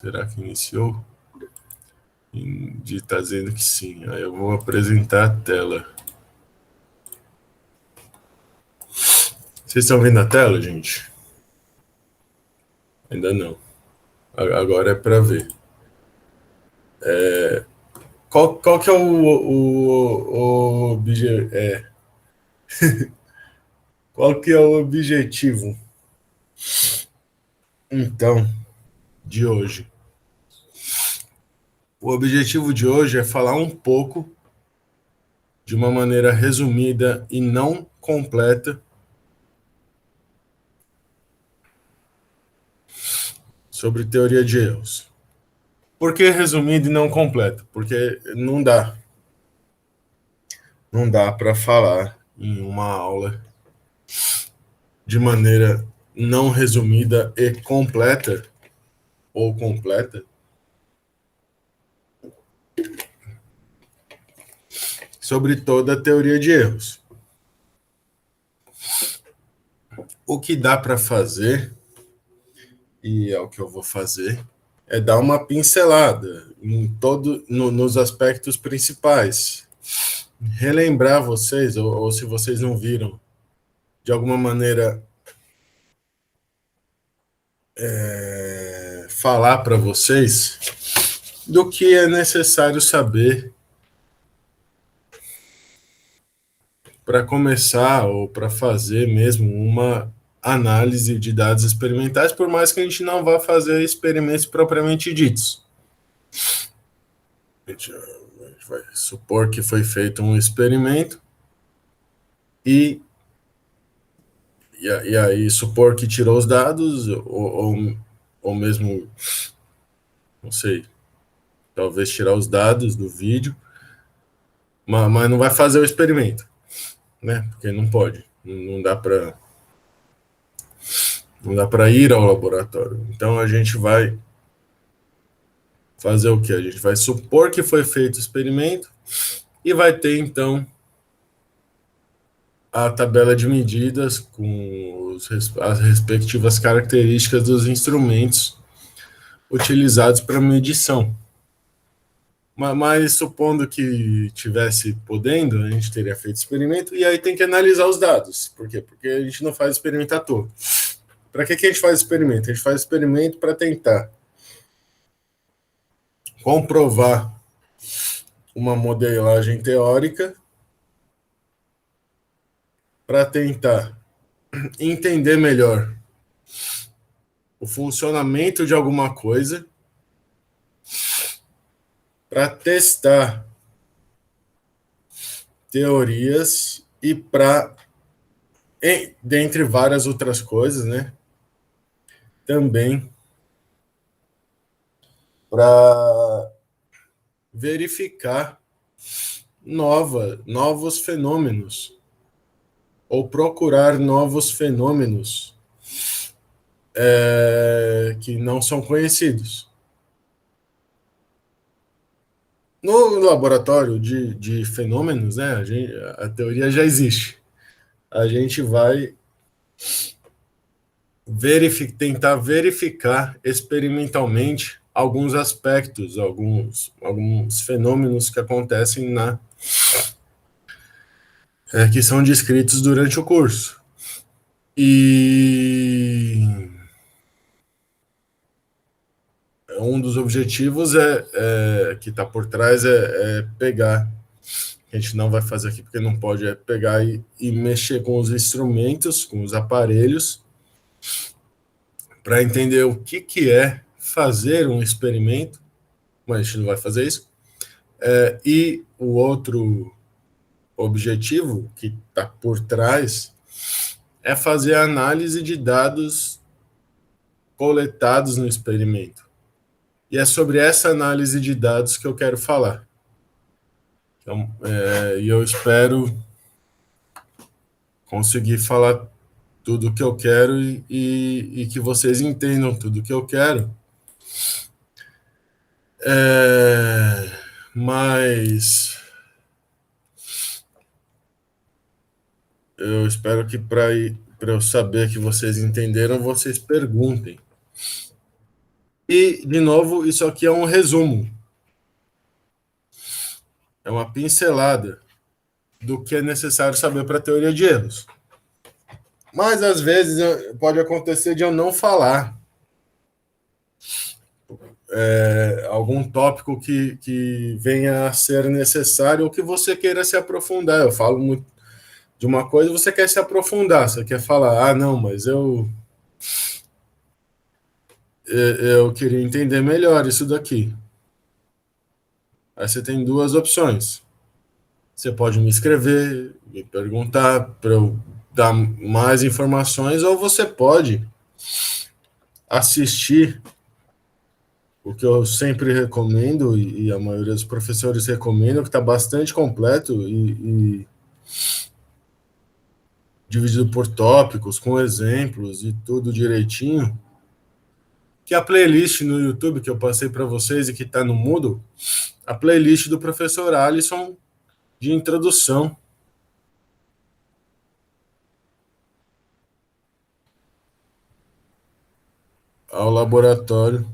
Será que iniciou? Está dizendo que sim. Aí eu vou apresentar a tela. Vocês estão vendo a tela, gente? Ainda não. Agora é para ver. Qual que é qual que é o objetivo, então, de hoje? O objetivo de hoje é falar um pouco, de uma maneira resumida e não completa, sobre teoria de erros. Por que resumido e não completo? Porque não dá. Não dá para falar em uma aula de maneira não resumida e completa ou completa sobre toda a teoria de erros. O que dá para fazer, e é o que eu vou fazer, é dar uma pincelada nos aspectos principais. Relembrar vocês, ou se vocês não viram, de alguma maneira falar para vocês do que é necessário saber para começar ou para fazer mesmo uma análise de dados experimentais, por mais que a gente não vá fazer experimentos propriamente ditos. A gente vai supor que foi feito um experimento e, e aí supor que tirou os dados, ou mesmo, não sei, talvez tirar os dados do vídeo, mas não vai fazer o experimento, né? Porque não pode, não dá para ir ao laboratório. Então a gente vai fazer o que? A gente vai supor que foi feito o experimento e vai ter, então, a tabela de medidas com as respectivas características dos instrumentos utilizados para medição. Mas supondo que tivesse podendo, a gente teria feito experimento e aí tem que analisar os dados. Por quê? Porque a gente não faz experimento à toa. Para que a gente faz experimento? A gente faz experimento para tentar comprovar uma modelagem teórica, para tentar entender melhor o funcionamento de alguma coisa, para testar teorias e para, dentre várias outras coisas, né, também para verificar novos fenômenos ou procurar novos fenômenos que não são conhecidos. No laboratório de fenômenos, né, a teoria já existe. A gente vai tentar verificar experimentalmente alguns aspectos, alguns fenômenos que acontecem que são descritos durante o curso. E um dos objetivos que está por trás é pegar, a gente não vai fazer aqui porque não pode, é pegar e mexer com os instrumentos, com os aparelhos, para entender o que é fazer um experimento, mas a gente não vai fazer isso. E o outro objetivo que está por trás é fazer a análise de dados coletados no experimento. E é sobre essa análise de dados que eu quero falar. Então, e eu espero conseguir falar tudo o que eu quero e que vocês entendam tudo o que eu quero. Mas eu espero que para eu saber que vocês entenderam, vocês perguntem. E, de novo, isso aqui é um resumo, é uma pincelada do que é necessário saber para a teoria de erros. Mas, às vezes, pode acontecer de eu não falar algum tópico que venha a ser necessário ou que você queira se aprofundar. Eu falo muito de uma coisa, você quer se aprofundar, você quer falar, não, mas eu queria entender melhor isso daqui. Aí você tem duas opções. Você pode me escrever, me perguntar para eu dar mais informações, ou você pode assistir o que eu sempre recomendo, e a maioria dos professores recomendam, que está bastante completo e dividido por tópicos, com exemplos e tudo direitinho, que a playlist no YouTube que eu passei para vocês e que está no Moodle, a playlist do professor Alisson de introdução ao laboratório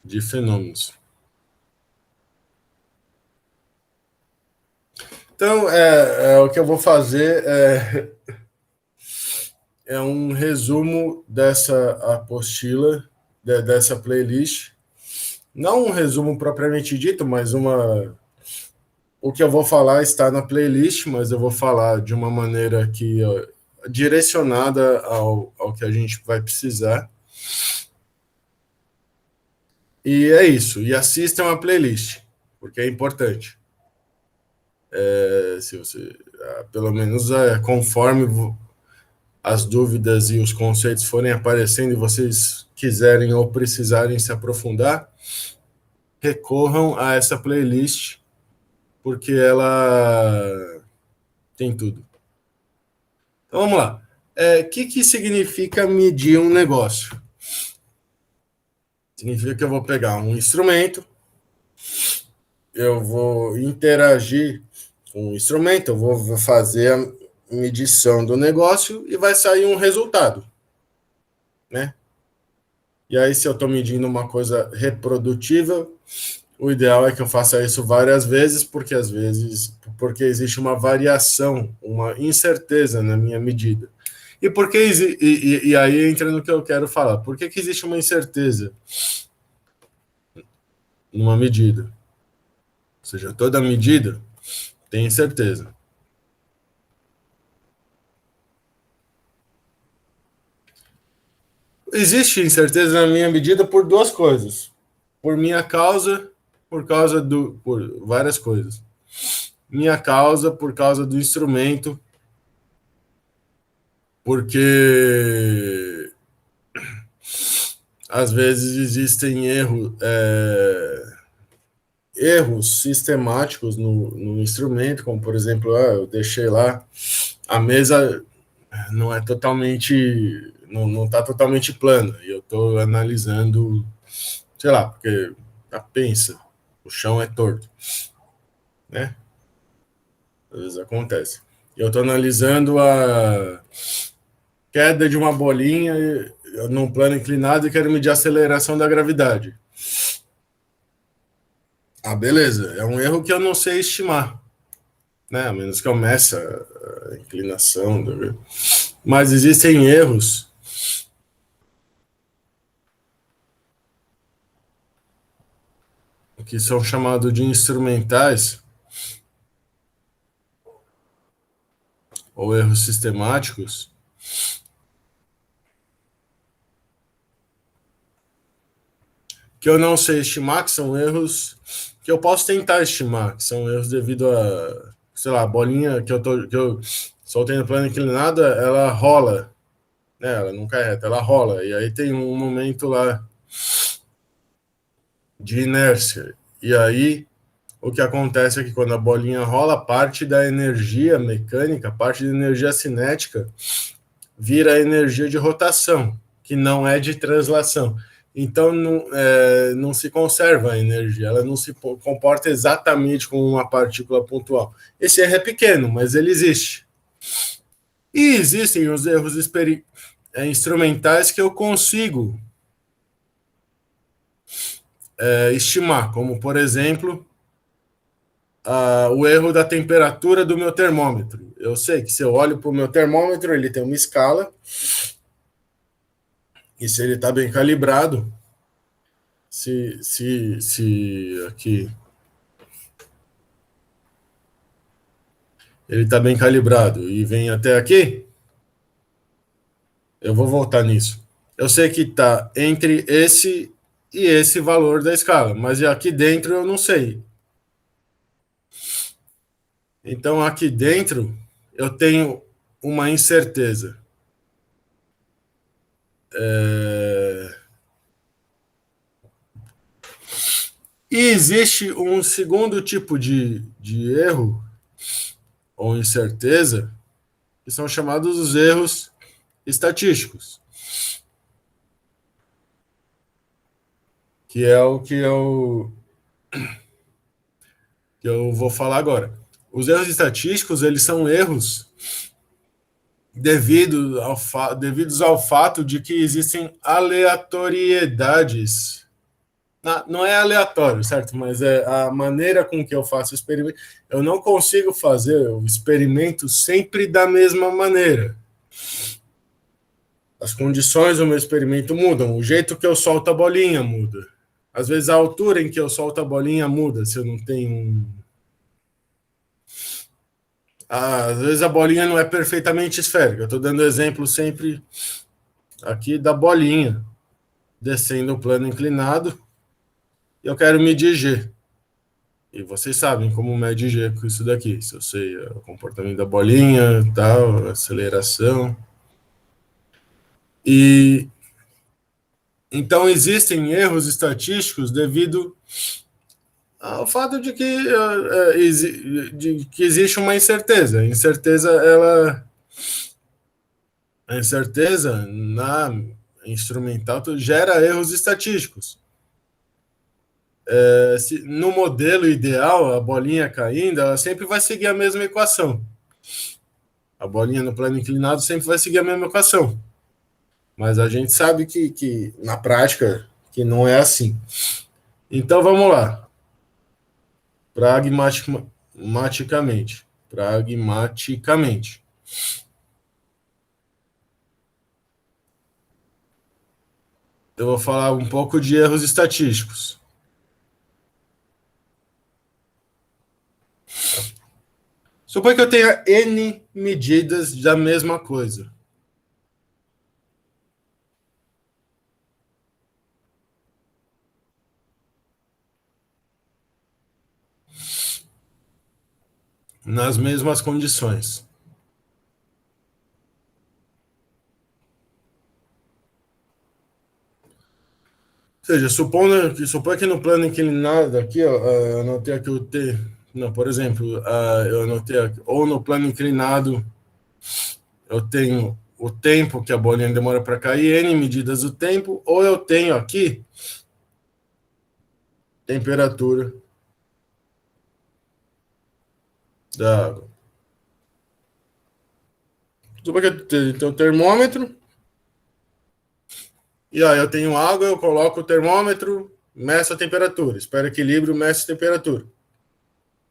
de fenômenos. Então, o que eu vou fazer é um resumo dessa apostila, dessa playlist. Não um resumo propriamente dito, mas o que eu vou falar está na playlist, mas eu vou falar de uma maneira que direcionada ao que a gente vai precisar. E é isso. E assistam a playlist, porque é importante. Se você, pelo menos, conforme as dúvidas e os conceitos forem aparecendo e vocês quiserem ou precisarem se aprofundar, recorram a essa playlist, porque ela tem tudo. Então vamos lá. O que significa medir um negócio? Significa que eu vou pegar um instrumento, eu vou interagir com o instrumento, eu vou fazer a medição do negócio e vai sair um resultado, né? E aí, se eu estou medindo uma coisa reprodutível, o ideal é que eu faça isso várias vezes, porque às vezes, porque existe uma variação, uma incerteza na minha medida. E porque e aí entra no que eu quero falar. Por que existe uma incerteza numa medida? Ou seja, toda medida tem incerteza. Existe incerteza na minha medida por duas coisas. Por minha causa, por várias coisas. Minha causa, por causa do instrumento, porque às vezes existem erros sistemáticos no instrumento, como por exemplo, eu deixei lá, a mesa não é totalmente, não está totalmente plana, e eu estou analisando, sei lá, porque pensa, o chão é torto, né? Às vezes acontece. Eu estou analisando a queda de uma bolinha num plano inclinado e quero medir a aceleração da gravidade. Beleza, é um erro que eu não sei estimar, né? A menos que eu meça a inclinação. Mas existem erros que são chamados de instrumentais ou erros sistemáticos que eu não sei estimar, que são erros que eu posso tentar estimar, que são erros devido a, sei lá, a bolinha que eu soltei no plano inclinado, ela rola, né? Ela não cai reta, ela rola, e aí tem um momento lá de inércia, e aí o que acontece é que quando a bolinha rola, parte da energia mecânica, parte da energia cinética, vira energia de rotação, que não é de translação. Então, não se conserva a energia, ela não se comporta exatamente como uma partícula pontual. Esse erro é pequeno, mas ele existe. E existem os erros instrumentais que eu consigo estimar, como, por exemplo, o erro da temperatura do meu termômetro. Eu sei que se eu olho para o meu termômetro, ele tem uma escala, e se ele está bem calibrado, se aqui ele está bem calibrado e vem até aqui, eu vou voltar nisso. Eu sei que está entre esse e esse valor da escala, mas aqui dentro eu não sei. Então aqui dentro eu tenho uma incerteza. E existe um segundo tipo de erro ou incerteza, que são chamados os erros estatísticos, que é o que eu vou falar agora. Os erros estatísticos, eles são erros devidos ao fato de que existem aleatoriedades. Não é aleatório, certo? Mas é a maneira com que eu faço o experimento. Eu não consigo fazer o experimento sempre da mesma maneira. As condições do meu experimento mudam. O jeito que eu solto a bolinha muda. Às vezes a altura em que eu solto a bolinha muda, se eu não tenho. Às vezes a bolinha não é perfeitamente esférica. Eu estou dando exemplo sempre aqui da bolinha descendo o plano inclinado e eu quero medir G. E vocês sabem como mede G com isso daqui. Se eu sei o comportamento da bolinha, tal, aceleração. E então existem erros estatísticos devido ao fato de que existe uma incerteza. A incerteza na instrumental gera erros estatísticos. No modelo ideal, a bolinha caindo, ela sempre vai seguir a mesma equação. A bolinha no plano inclinado sempre vai seguir a mesma equação. Mas a gente sabe que na prática, que não é assim. Então, vamos lá. Pragmaticamente. Eu vou falar um pouco de erros estatísticos. Suponha que eu tenha N medidas da mesma coisa. Nas mesmas condições. Ou seja, suponha que no plano inclinado aqui, ó, eu anotei aqui o T. Não, por exemplo, eu anotei aqui, ou no plano inclinado, eu tenho o tempo que a bolinha demora para cair, N medidas do tempo, ou eu tenho aqui temperatura da água. Suponha que eu tenho o termômetro, e aí eu tenho água, eu coloco o termômetro, meço a temperatura, espero equilíbrio, meço a temperatura.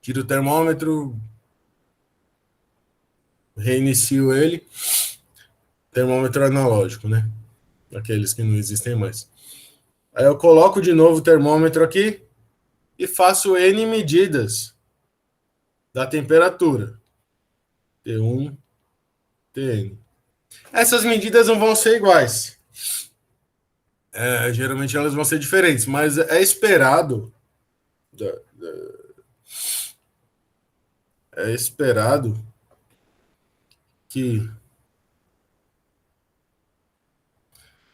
Tiro o termômetro, reinicio ele, termômetro analógico, né? Aqueles que não existem mais. Aí eu coloco de novo o termômetro aqui e faço N medidas da temperatura. T1, Tn. Essas medidas não vão ser iguais. Geralmente elas vão ser diferentes, mas é esperado que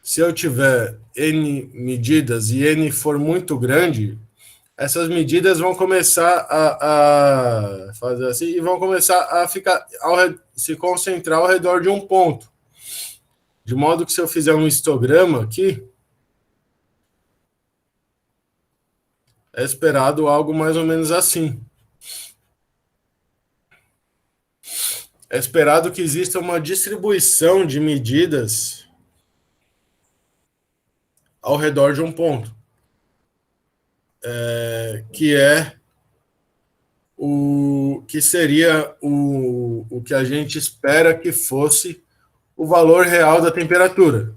se eu tiver N medidas e N for muito grande, essas medidas vão começar a fazer assim e vão começar a se concentrar ao redor de um ponto. De modo que se eu fizer um histograma aqui, é esperado algo mais ou menos assim. É esperado que exista uma distribuição de medidas ao redor de um ponto. que é o que seria o que a gente espera que fosse o valor real da temperatura,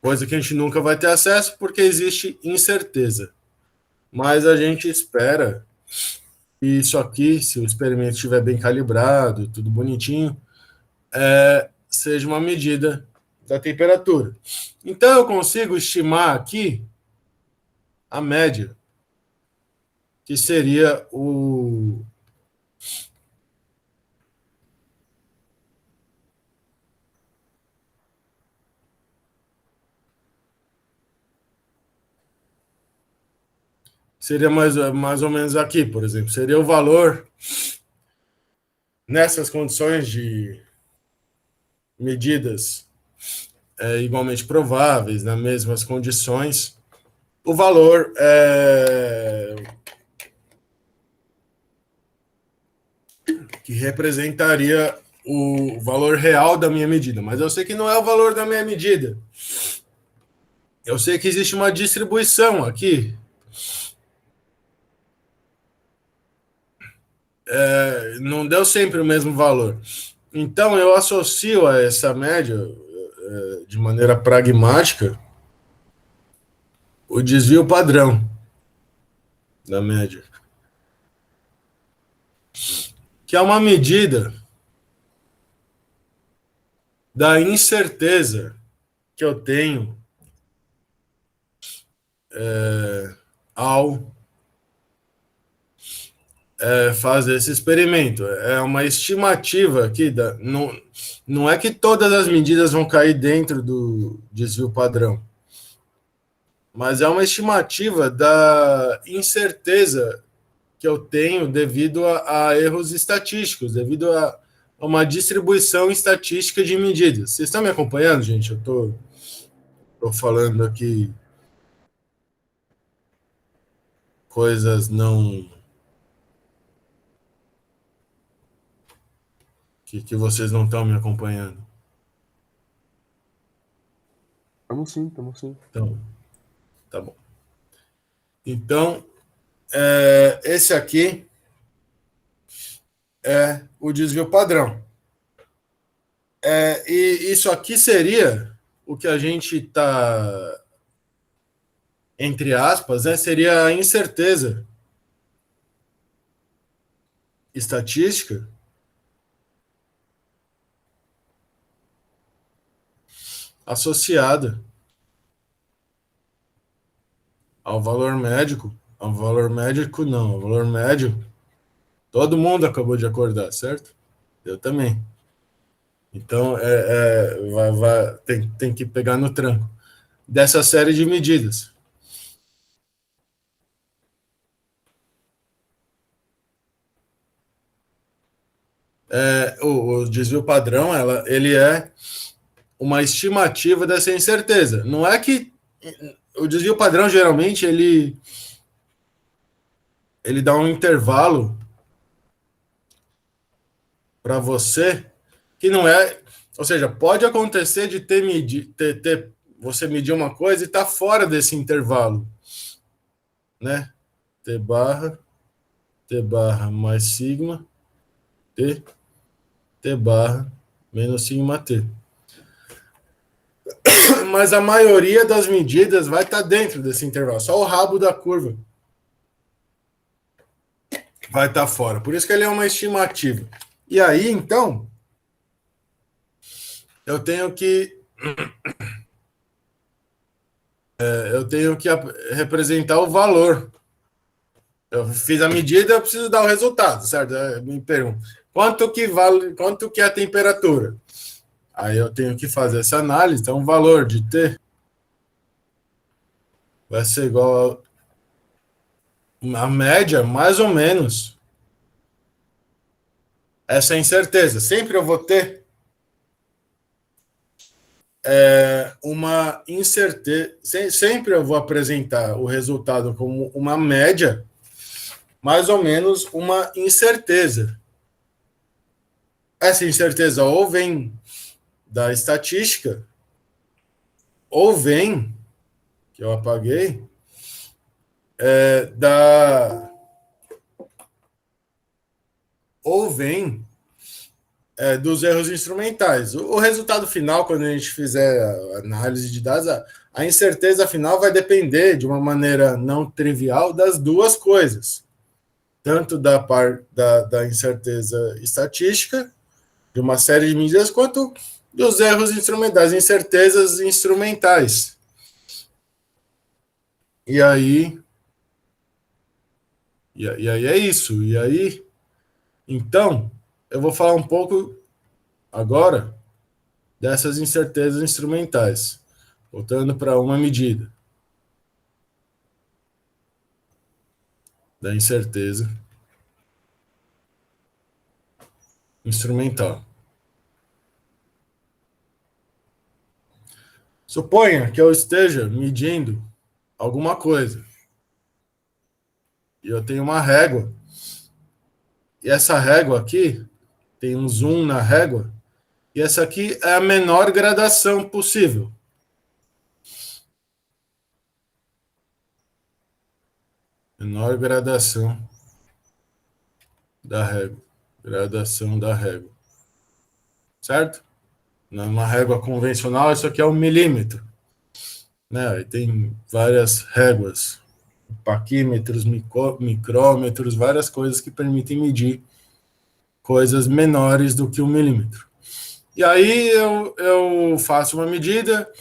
coisa que a gente nunca vai ter acesso porque existe incerteza. Mas a gente espera que isso aqui, se o experimento estiver bem calibrado, tudo bonitinho, seja uma medida da temperatura. Então eu consigo estimar aqui a média, que seria o seria mais ou menos aqui, por exemplo, seria o valor nessas condições de medidas igualmente prováveis, nas mesmas condições, o valor que representaria o valor real da minha medida. Mas eu sei que não é o valor da minha medida. Eu sei que existe uma distribuição aqui. Não deu sempre o mesmo valor. Então, eu associo a essa média, de maneira pragmática, o desvio padrão da média, que é uma medida da incerteza que eu tenho ao fazer esse experimento. É uma estimativa aqui, não é que todas as medidas vão cair dentro do desvio padrão, mas é uma estimativa da incerteza que eu tenho devido a erros estatísticos, devido a uma distribuição estatística de medidas. Vocês estão me acompanhando, gente? Eu estou falando aqui coisas não que vocês não estão me acompanhando. Estamos sim, estamos sim. Então, tá bom. Então, esse aqui é o desvio padrão. E isso aqui seria o que a gente está, entre aspas, seria a incerteza estatística associada ao valor médico. Ao valor médico, não. Ao valor médio, todo mundo acabou de acordar, certo? Eu também. Então, tem que pegar no tranco dessa série de medidas. O desvio padrão, ele é uma estimativa dessa incerteza. Não é que o desvio padrão, geralmente, ele dá um intervalo para você que não é... Ou seja, pode acontecer de você medir uma coisa e estar fora desse intervalo, né? T barra mais sigma, T barra menos sigma T. Mas a maioria das medidas vai estar dentro desse intervalo, só o rabo da curva vai estar fora. Por isso que ele é uma estimativa. E aí, então, eu tenho que representar o valor. Eu fiz a medida, eu preciso dar o resultado, certo? Me pergunto, quanto que é a temperatura? Aí eu tenho que fazer essa análise, então o valor de T vai ser igual a média, mais ou menos, essa incerteza. Sempre eu vou ter uma incerteza, sempre eu vou apresentar o resultado como uma média, mais ou menos uma incerteza. Essa incerteza ou vem da estatística, ou vem, que eu apaguei, ou vem dos erros instrumentais. O resultado final, quando a gente fizer a análise de dados, a incerteza final vai depender, de uma maneira não trivial, das duas coisas. Tanto da incerteza estatística, de uma série de medidas, quanto dos erros instrumentais, incertezas instrumentais. E aí é isso. E aí, então, eu vou falar um pouco agora dessas incertezas instrumentais, voltando para uma medida da incerteza instrumental. Suponha que eu esteja medindo alguma coisa e eu tenho uma régua, e essa régua aqui tem um zoom na régua, e essa aqui é a menor gradação possível. Menor gradação da régua. Gradação da régua. Certo? Numa régua convencional, isso aqui é 1 milímetro. Né? Tem várias réguas, paquímetros, micrômetros, várias coisas que permitem medir coisas menores do que 1 milímetro. E aí eu faço uma medida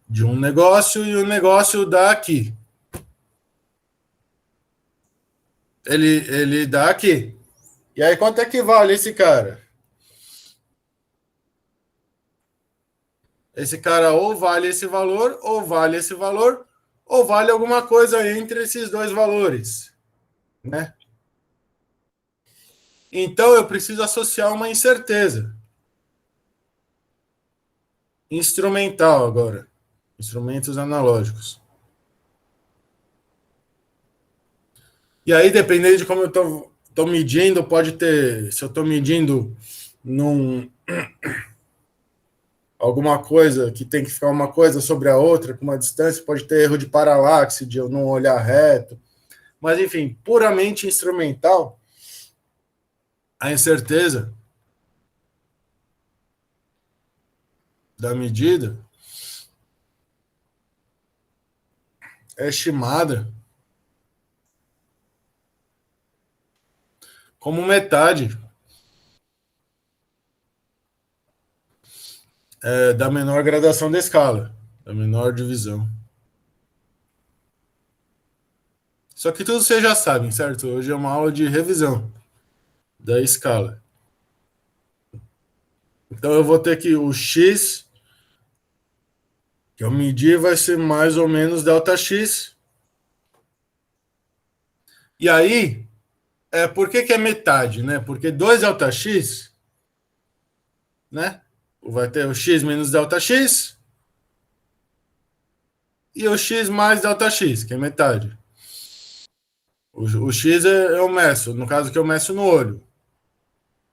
de um negócio e o negócio dá aqui. Ele dá aqui. E aí quanto é que vale esse cara? Esse cara ou vale esse valor, ou vale esse valor, ou vale alguma coisa entre esses dois valores, né? Então eu preciso associar uma incerteza instrumental agora, instrumentos analógicos. E aí, dependendo de como eu estou medindo, pode ter, se eu estou medindo alguma coisa que tem que ficar uma coisa sobre a outra, com uma distância, pode ter erro de paralaxe, de eu não olhar reto. Mas, enfim, puramente instrumental, a incerteza da medida é estimada como metade da menor gradação da escala, da menor divisão. Só que tudo vocês já sabem, certo? Hoje é uma aula de revisão da escala. Então eu vou ter que o x que eu medir vai ser mais ou menos ΔX. E aí, por que é metade, né? Porque 2ΔX, né? Vai ter o x menos ΔX e o x mais ΔX, que é metade. O x eu meço, no caso que eu meço no olho.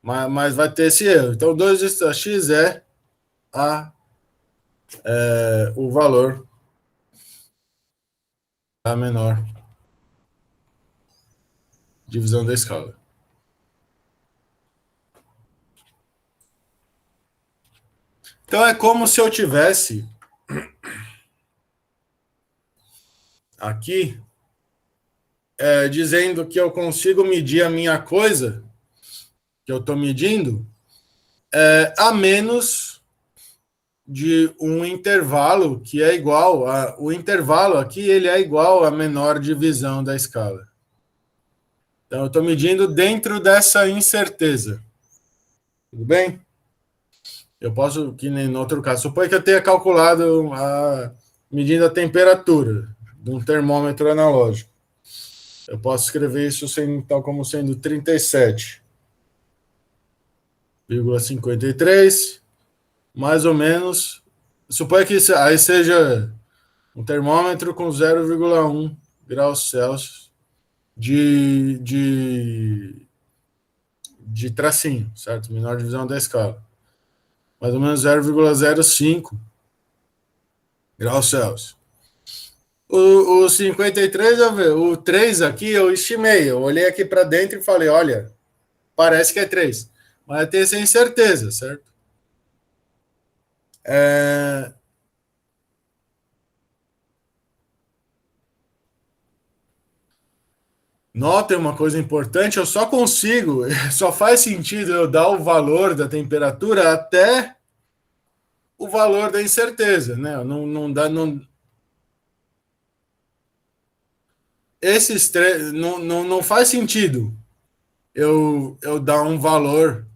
Mas vai ter esse erro. Então, 2ΔX o valor da menor divisão da escala. Então, é como se eu tivesse aqui dizendo que eu consigo medir a minha coisa, que eu estou medindo, a menos de um intervalo que é igual o intervalo aqui ele é igual à menor divisão da escala. Então eu estou medindo dentro dessa incerteza. Tudo bem? Eu posso, que nem no outro caso, supõe que eu tenha calculado medindo a temperatura de um termômetro analógico. Eu posso escrever isso tal como sendo 37,53, mais ou menos. Suponha que aí seja um termômetro com 0,1 graus Celsius de tracinho, certo? Menor divisão da escala. Mais ou menos 0,05 graus Celsius. O 53, o 3 aqui, eu estimei. Eu olhei aqui para dentro e falei, olha, parece que é 3. Mas eu tenho sem certeza, certo? É... Notem uma coisa importante, eu só consigo, só faz sentido eu dar o valor da temperatura até o valor da incerteza, né? Não dá, não, esses três não faz sentido eu dar um valor,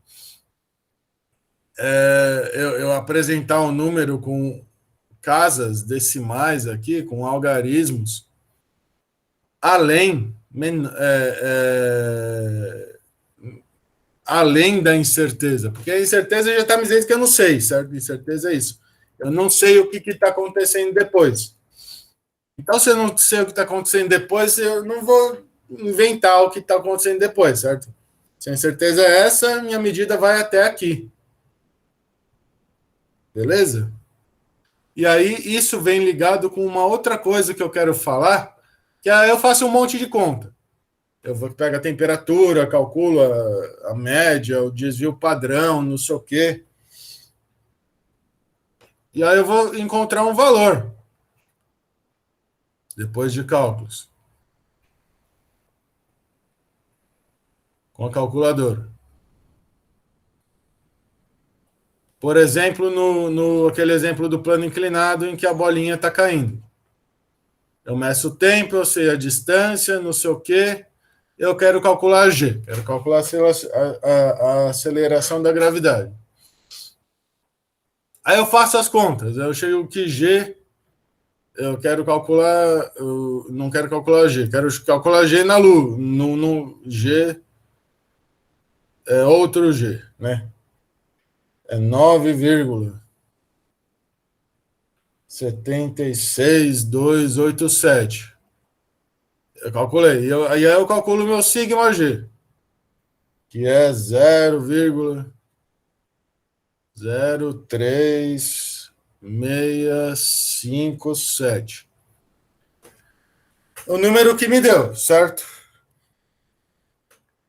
eu apresentar um número com casas decimais aqui, com algarismos, além, além da incerteza, porque a incerteza já está me dizendo que eu não sei, certo? Incerteza é isso. Eu não sei o que está acontecendo depois. Então, se eu não sei o que está acontecendo depois, eu não vou inventar o que está acontecendo depois, certo? Se a incerteza é essa, minha medida vai até aqui. Beleza? E aí, isso vem ligado com uma outra coisa que eu quero falar, que aí eu faço um monte de conta. Eu vou pegar a temperatura, calculo a média, o desvio padrão, não sei o quê. E aí eu vou encontrar um valor, depois de cálculos, com a calculadora. Por exemplo, no aquele exemplo do plano inclinado em que a bolinha está caindo. Eu meço o tempo, eu sei a distância, não sei o quê. Eu quero calcular a G, quero calcular a aceleração da gravidade. Aí eu faço as contas, eu chego que G, eu quero calcular, eu não quero calcular G, quero calcular G na Lua, no G é outro G, né? É 9,76287. Eu calculei. Aí eu calculo o meu sigma G, que é 0,03657. O número que me deu, certo?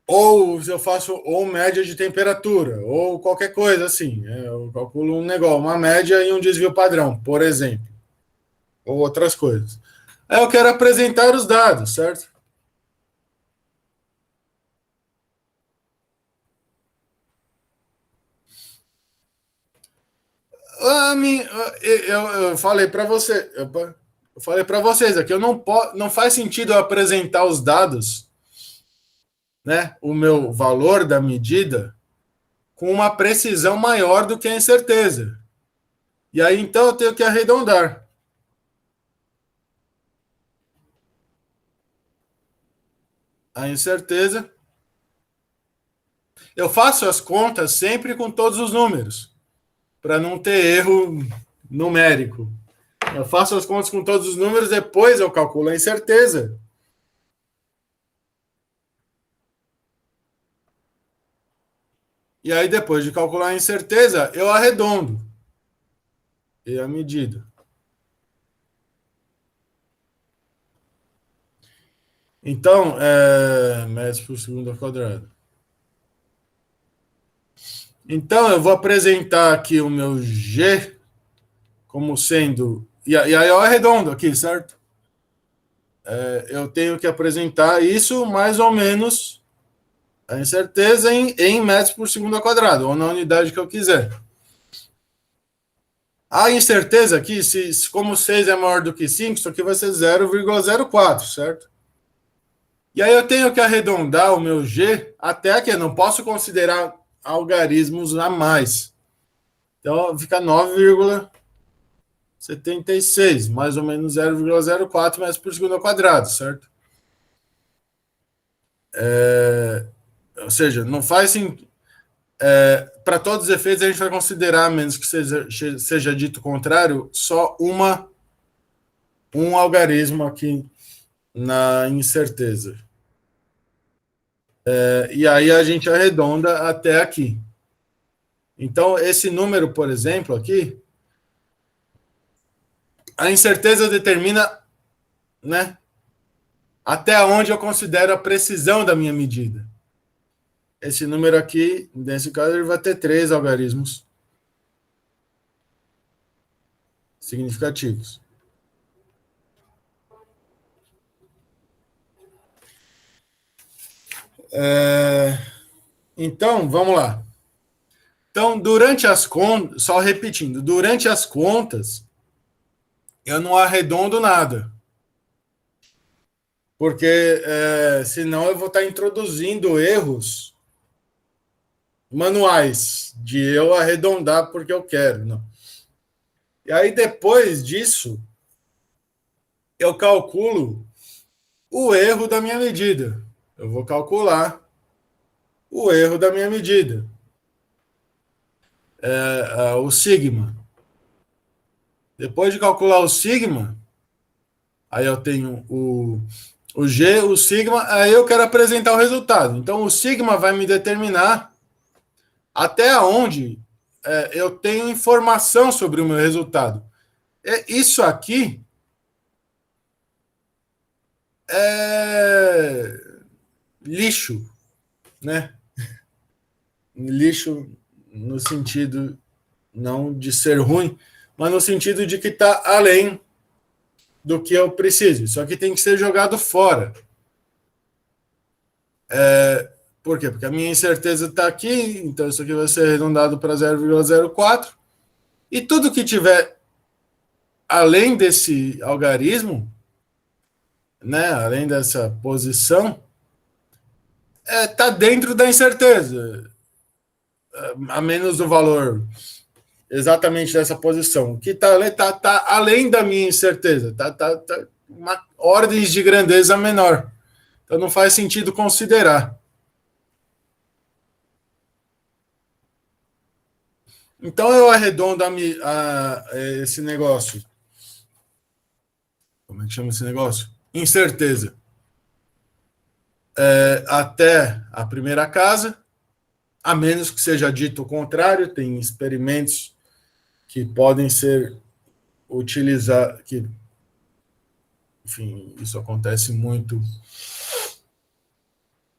Ou eu faço ou média de temperatura, ou qualquer coisa assim. Eu calculo um negócio, uma média e um desvio padrão, por exemplo. Ou outras coisas. Aí eu quero apresentar os dados, certo? Eu falei para você, eu falei para vocês aqui, eu não faz sentido eu apresentar os dados, né, o meu valor da medida, com uma precisão maior do que a incerteza. E aí então eu tenho que arredondar. A incerteza. Eu faço as contas sempre com todos os números, para não ter erro numérico. Eu faço as contas com todos os números, depois eu calculo a incerteza. E aí, depois de calcular a incerteza, eu arredondo. E a medida. Então, metros por segundo ao quadrado. Então, eu vou apresentar aqui o meu G como sendo. E aí eu arredondo aqui, certo? Eu tenho que apresentar isso mais ou menos a incerteza em metros por segundo ao quadrado, ou na unidade que eu quiser. A incerteza aqui, como 6 é maior do que 5, isso aqui vai ser 0,04, certo? E aí eu tenho que arredondar o meu G até aqui. Eu não posso considerar algarismos a mais. Então fica 9,76, mais ou menos 0,04 metros por segundo ao quadrado, certo? Ou seja, não faz sentido. Para todos os efeitos, a gente vai considerar, a menos que seja dito o contrário, só um algarismo aqui na incerteza. E aí a gente arredonda até aqui. Então, esse número, por exemplo, aqui, a incerteza determina né? Até onde eu considero a precisão da minha medida. Esse número aqui, nesse caso, ele vai ter 3 algarismos significativos. Então, vamos lá. Então, durante as contas, só repetindo, durante as contas, eu não arredondo nada. Porque senão eu vou estar introduzindo erros manuais de eu arredondar porque eu quero. Não. E aí, depois disso, eu calculo o erro da minha medida. Eu vou calcular o erro da minha medida. O sigma. Depois de calcular o sigma, aí eu tenho o G, o sigma, aí eu quero apresentar o resultado. Então, o sigma vai me determinar até onde eu tenho informação sobre o meu resultado. Isso aqui é lixo, né? Lixo no sentido não de ser ruim, mas no sentido de que está além do que eu preciso. Isso aqui tem que ser jogado fora. Por quê? Porque a minha incerteza está aqui, então isso aqui vai ser arredondado para 0,04. E tudo que tiver além desse algarismo, né, além dessa posição, está dentro da incerteza, a menos o valor exatamente dessa posição. O que está tá além da minha incerteza, está uma ordens de grandeza menor. Então não faz sentido considerar. Então eu arredondo esse negócio. Como é que chama esse negócio? Incerteza. Até a primeira casa, a menos que seja dito o contrário, tem experimentos que podem ser utilizados, que, enfim, isso acontece muito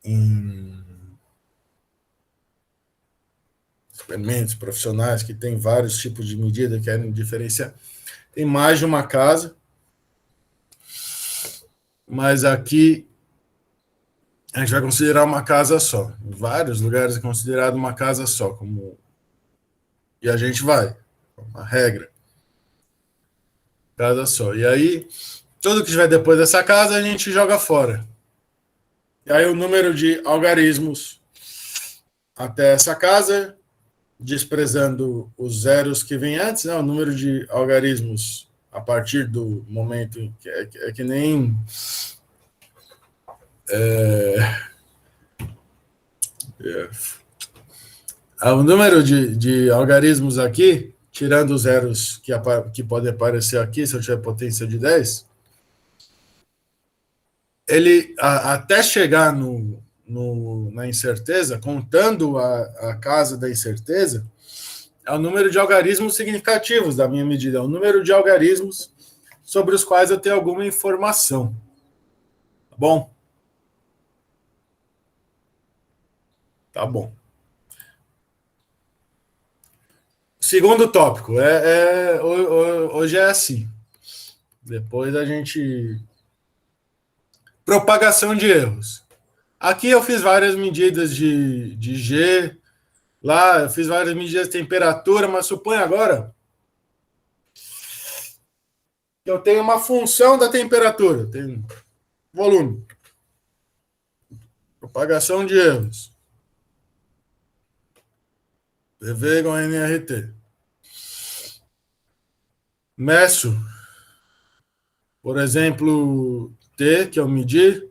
em experimentos profissionais que tem vários tipos de medida que querem diferenciar. Tem mais de uma casa, mas aqui a gente vai considerar uma casa só. Em vários lugares é considerado uma casa só, e a gente vai, uma regra, casa só. E aí, tudo que tiver depois dessa casa, a gente joga fora. E aí o número de algarismos até essa casa, desprezando os zeros que vem antes, né? O número de algarismos a partir do momento em que é que nem o número de algarismos aqui, tirando os zeros que podem aparecer aqui, se eu tiver potência de 10, ele até chegar na incerteza, contando a casa da incerteza, é o número de algarismos significativos da minha medida, é o número de algarismos sobre os quais eu tenho alguma informação. Tá bom? Tá bom. Segundo tópico, hoje é assim. Depois a gente... Propagação de erros. Aqui eu fiz várias medidas de G, lá eu fiz várias medidas de temperatura, mas suponha agora que eu tenho uma função da temperatura, tem volume. Propagação de erros. PV igual a nRT. Meço, por exemplo, T, que eu medi,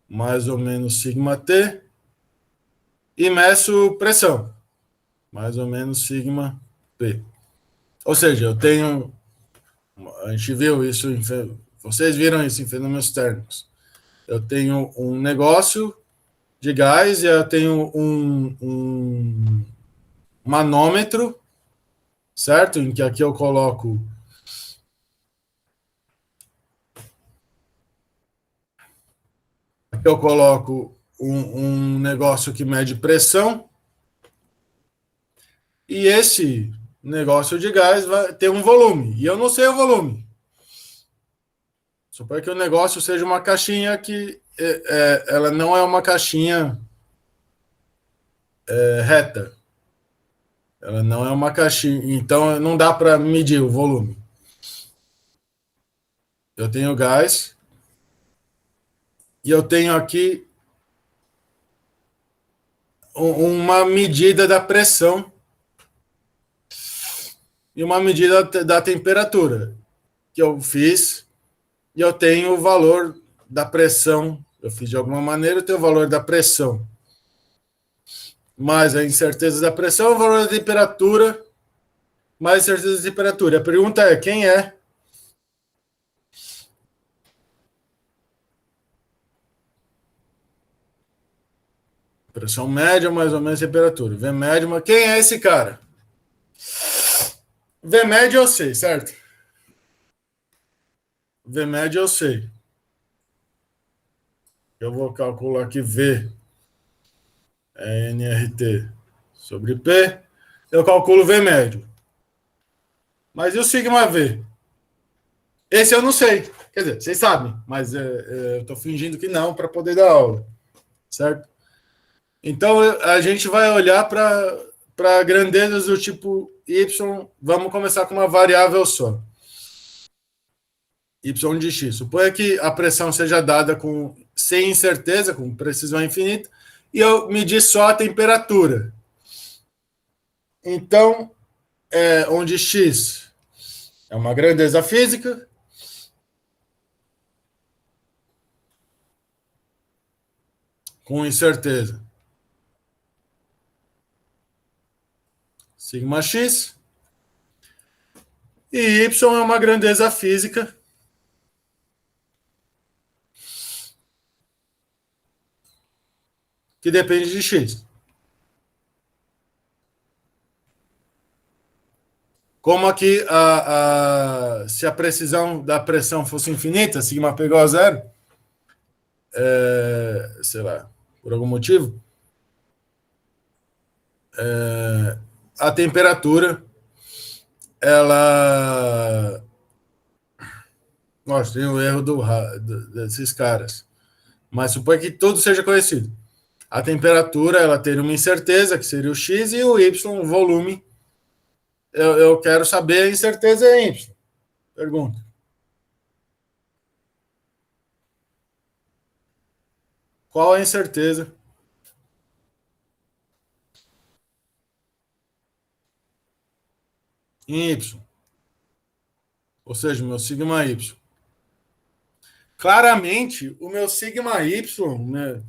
mais ou menos sigma T, e meço pressão, mais ou menos sigma P. Ou seja, eu tenho... A gente viu isso, vocês viram isso em fenômenos térmicos. Eu tenho um negócio de gás e eu tenho um manômetro, certo? Em que aqui eu coloco eu coloco um negócio que mede pressão, e esse negócio de gás vai ter um volume, e eu não sei o volume. Suponha que o negócio seja uma caixinha que ela não é uma caixinha reta. Ela não é uma caixinha, então não dá para medir o volume. Eu tenho gás e eu tenho aqui uma medida da pressão e uma medida da temperatura que eu fiz, e eu tenho o valor da pressão. Eu fiz de alguma maneira, eu tenho o valor da pressão, mais a incerteza da pressão, o valor da temperatura, mais a incerteza da temperatura. A pergunta é: quem é? Pressão média, mais ou menos temperatura. V média, mas quem é esse cara? V média eu sei, certo? V média eu sei. Eu vou calcular aqui V é NRT sobre P. Eu calculo V médio. Mas e o sigma V? Esse eu não sei. Quer dizer, vocês sabem, mas eu estou fingindo que não para poder dar aula, certo? Então a gente vai olhar para grandezas do tipo Y. Vamos começar com uma variável só. Y de x. Suponha que a pressão seja dada sem incerteza, com precisão infinita, e eu medir só a temperatura. Então, onde x é uma grandeza física, com incerteza, sigma x, e y é uma grandeza física que depende de x. Como aqui, se a precisão da pressão fosse infinita, sigma p igual a zero, sei lá, por algum motivo, a temperatura, ela... Nossa, tem o erro desses caras. Mas suponha que tudo seja conhecido. A temperatura, ela teria uma incerteza, que seria o x, e o y, o volume. Eu quero saber a incerteza em y. Pergunta. Qual a incerteza em y? Ou seja, o meu sigma y. Claramente, o meu sigma y, né,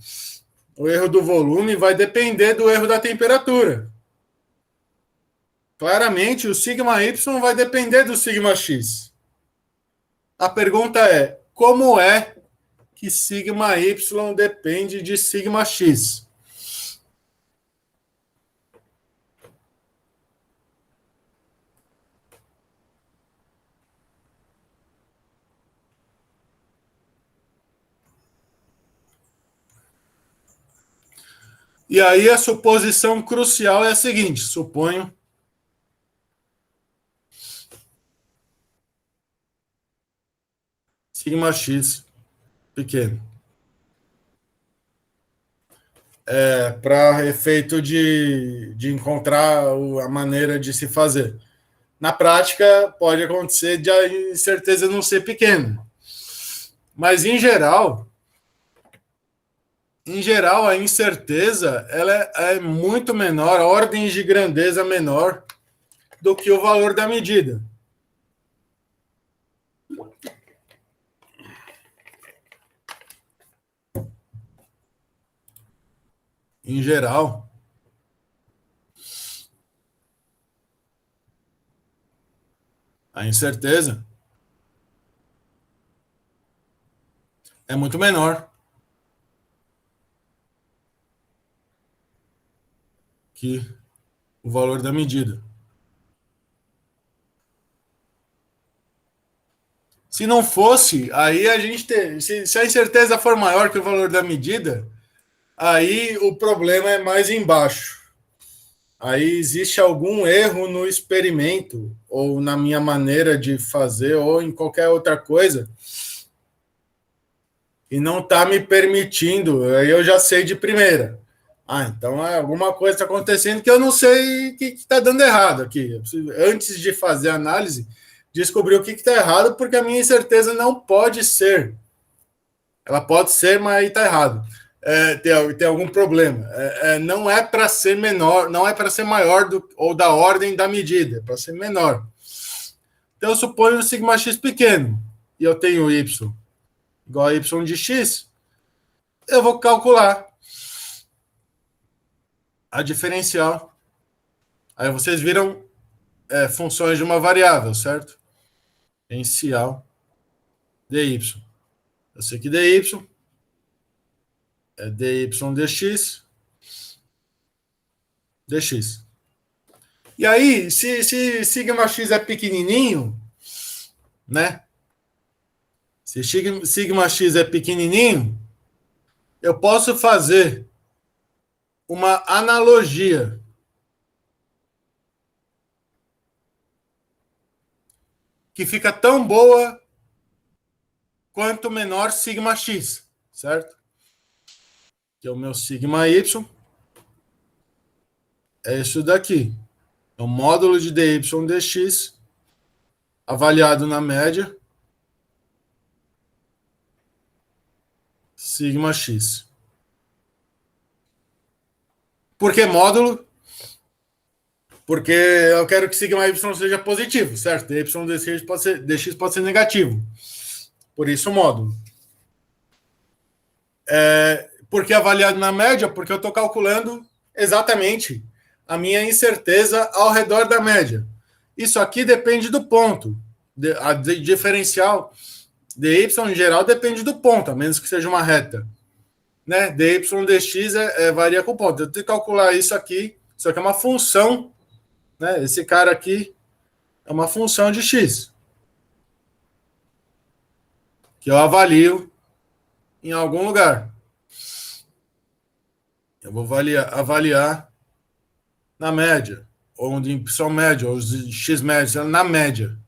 o erro do volume, vai depender do erro da temperatura. Claramente, o sigma y vai depender do sigma x. A pergunta é: como é que sigma y depende de sigma x? E aí a suposição crucial é a seguinte: suponho sigma x pequeno. Para efeito de encontrar a maneira de se fazer. Na prática, pode acontecer de a incerteza não ser pequena. Mas, em geral, a incerteza ela é muito menor, a ordem de grandeza menor do que o valor da medida. Em geral, a incerteza é muito menor que o valor da medida. Se não fosse, aí a gente tem. Se a incerteza for maior que o valor da medida, aí o problema é mais embaixo. Aí existe algum erro no experimento, ou na minha maneira de fazer, ou em qualquer outra coisa, e não está me permitindo. Aí eu já sei de primeira. Ah, então alguma coisa está acontecendo que eu não sei o que está dando errado aqui. Antes de fazer a análise, descobrir o que está errado, porque a minha incerteza não pode ser. Ela pode ser, mas aí está errado. Tem algum problema. Não é para ser menor, não é para ser maior ou da ordem da medida, é para ser menor. Então eu suponho um sigma x pequeno, e eu tenho y igual a y de x, eu vou calcular a diferencial. Aí vocês viram funções de uma variável, certo? Diferencial dy. Eu sei que dy é dy dx. E aí, se sigma x é pequenininho, né? Se sigma x é pequenininho, eu posso fazer uma analogia que fica tão boa quanto menor sigma x, certo? Que é o meu sigma y, é isso daqui. É o módulo de dy dx avaliado na média sigma x. Por que módulo? Porque eu quero que sigma y seja positivo, certo? dy dx pode ser negativo. Por isso o módulo. Por que avaliado na média? Porque eu estou calculando exatamente a minha incerteza ao redor da média. Isso aqui depende do ponto. A diferencial dy em geral depende do ponto, a menos que seja uma reta. Né? dy dx varia com o ponto. Eu tenho que calcular isso aqui. Isso aqui é uma função. Né? Esse cara aqui é uma função de x. Que eu avalio em algum lugar. Eu vou avaliar na média, ou de y média, ou de x média, na média.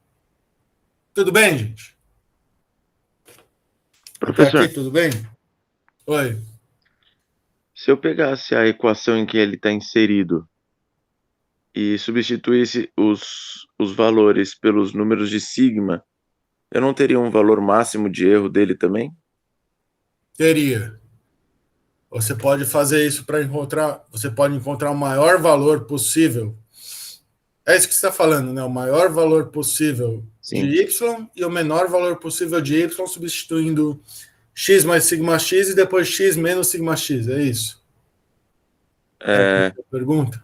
Tudo bem, gente? Até Professor, aqui, tudo bem? Oi. se eu pegasse a equação em que ele está inserido e substituísse os valores pelos números de sigma, eu não teria um valor máximo de erro dele também? Teria. Você pode fazer isso para encontrar. Você pode encontrar o maior valor possível. É isso que você está falando, né? O maior valor possível Sim. de y e o menor valor possível de y, substituindo x mais sigma x e depois x menos sigma x. É isso? É a pergunta?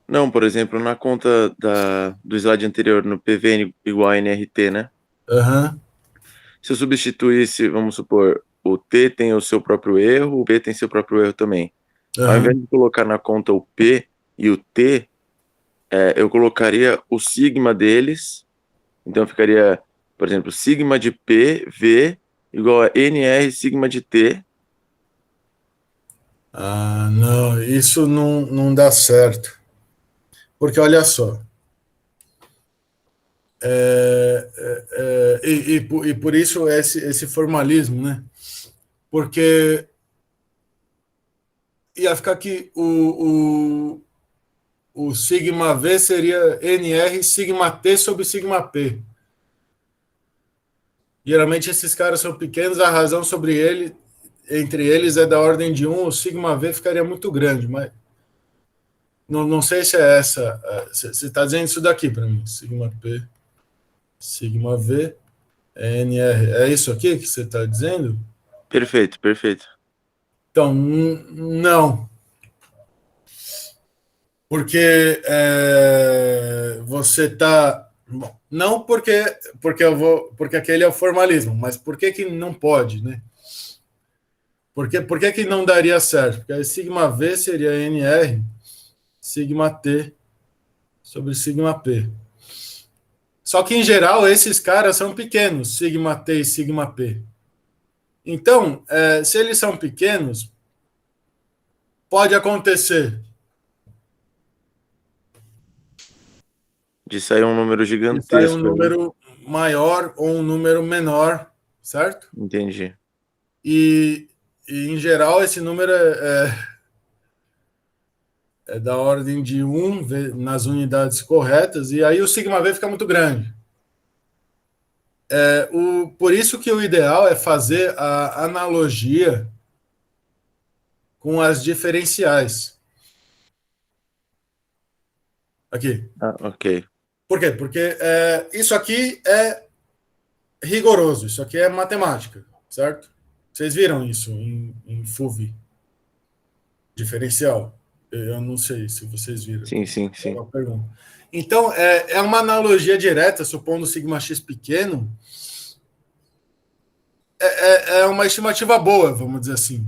Não, por exemplo, na conta do slide anterior, no PV igual a NRT, né? Aham. Se eu substituísse, vamos supor, o T tem o seu próprio erro, o P tem seu próprio erro também. Ao invés de colocar na conta o P e o T, eu colocaria o sigma deles. Então ficaria, por exemplo, sigma de P, V, igual a NR sigma de T. Ah, não, isso não dá certo. Porque olha só. E por isso esse formalismo, né? Porque ia ficar que o sigma V seria NR sigma T sobre sigma P. Geralmente esses caras são pequenos, a razão sobre ele, entre eles é da ordem de 1, o sigma V ficaria muito grande, mas não sei se é essa. Você está dizendo isso daqui para mim, sigma P, sigma V, NR. É isso aqui que você está dizendo? Perfeito, perfeito. Então, não. Porque você está. Não porque aquele é o formalismo, mas por que não pode, né? Por que não daria certo? Porque aí sigma V seria NR sigma T sobre sigma P. Só que, em geral, esses caras são pequenos, sigma T e sigma P. Então, se eles são pequenos, pode acontecer de sair um número de sair gigantesco. um número maior ou um número menor, certo? Entendi. E em geral, esse número é da ordem de 1 nas unidades corretas, e aí o sigma V fica muito grande. Por isso que o ideal é fazer a analogia com as diferenciais. Aqui. Ok. Por quê? Porque isso aqui é rigoroso, isso aqui é matemática, certo? Vocês viram isso em FUV, diferencial. Eu não sei se vocês viram. Sim. É uma pergunta. Então, é uma analogia direta, supondo sigma x pequeno, é uma estimativa boa, vamos dizer assim,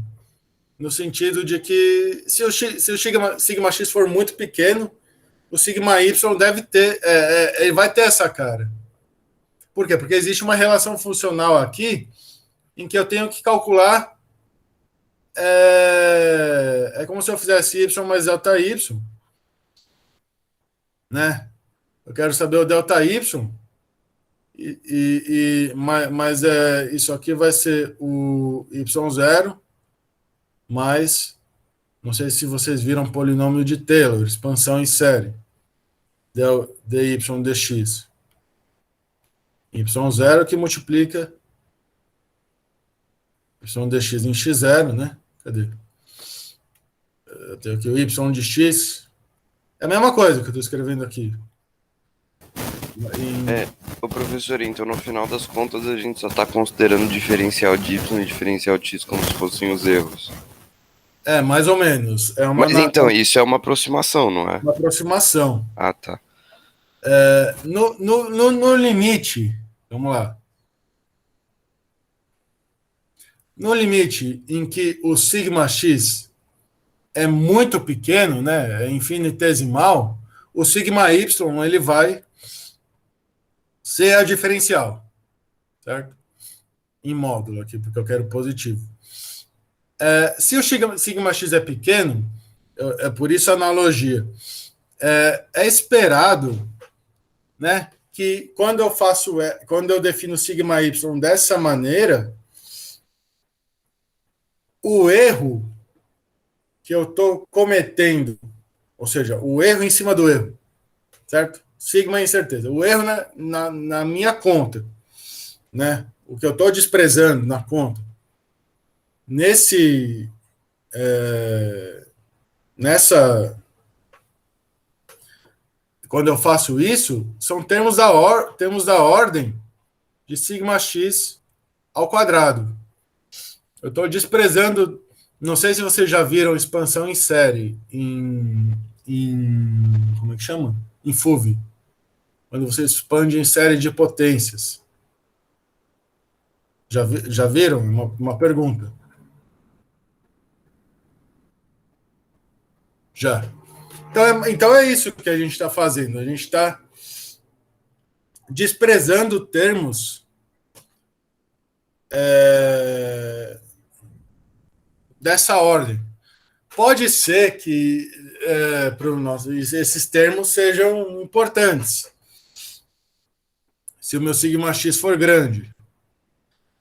no sentido de que se o sigma x for muito pequeno, o sigma y deve ter, ele vai ter essa cara. Por quê? Porque existe uma relação funcional aqui em que eu tenho que calcular, é como se eu fizesse y mais delta y, né? Eu quero saber o delta y, mas isso aqui vai ser o y0 mais, não sei se vocês viram polinômio de Taylor, expansão em série, dy dx. Y0 que multiplica y dx em x0, né? Cadê? Eu tenho aqui o y de x. É a mesma coisa que eu estou escrevendo aqui. Ô professor, então no final das contas a gente só está considerando diferencial de y e diferencial de x como se fossem os erros. Mais ou menos. Mas então, isso é uma aproximação, não é? Uma aproximação. Ah, tá. No limite, vamos lá. No limite em que o sigma x é muito pequeno, né, é infinitesimal, o sigma y ele vai ser a diferencial, certo? Em módulo aqui, porque eu quero positivo. Se o sigma x é pequeno, é por isso a analogia, é esperado, né, que quando eu defino sigma y dessa maneira, o erro que eu estou cometendo, ou seja, o erro em cima do erro, certo? Sigma é incerteza. O erro na minha conta, né? O que eu estou desprezando na conta, quando eu faço isso, são termos da ordem de sigma x ao quadrado. Eu estou desprezando, não sei se vocês já viram expansão em série como é que chama? Em FUV. Quando você expande em série de potências. Já viram? Uma pergunta. Já. Então é isso que a gente está fazendo. A gente está desprezando termos dessa ordem. Pode ser que esses termos sejam importantes, se o meu sigma x for grande.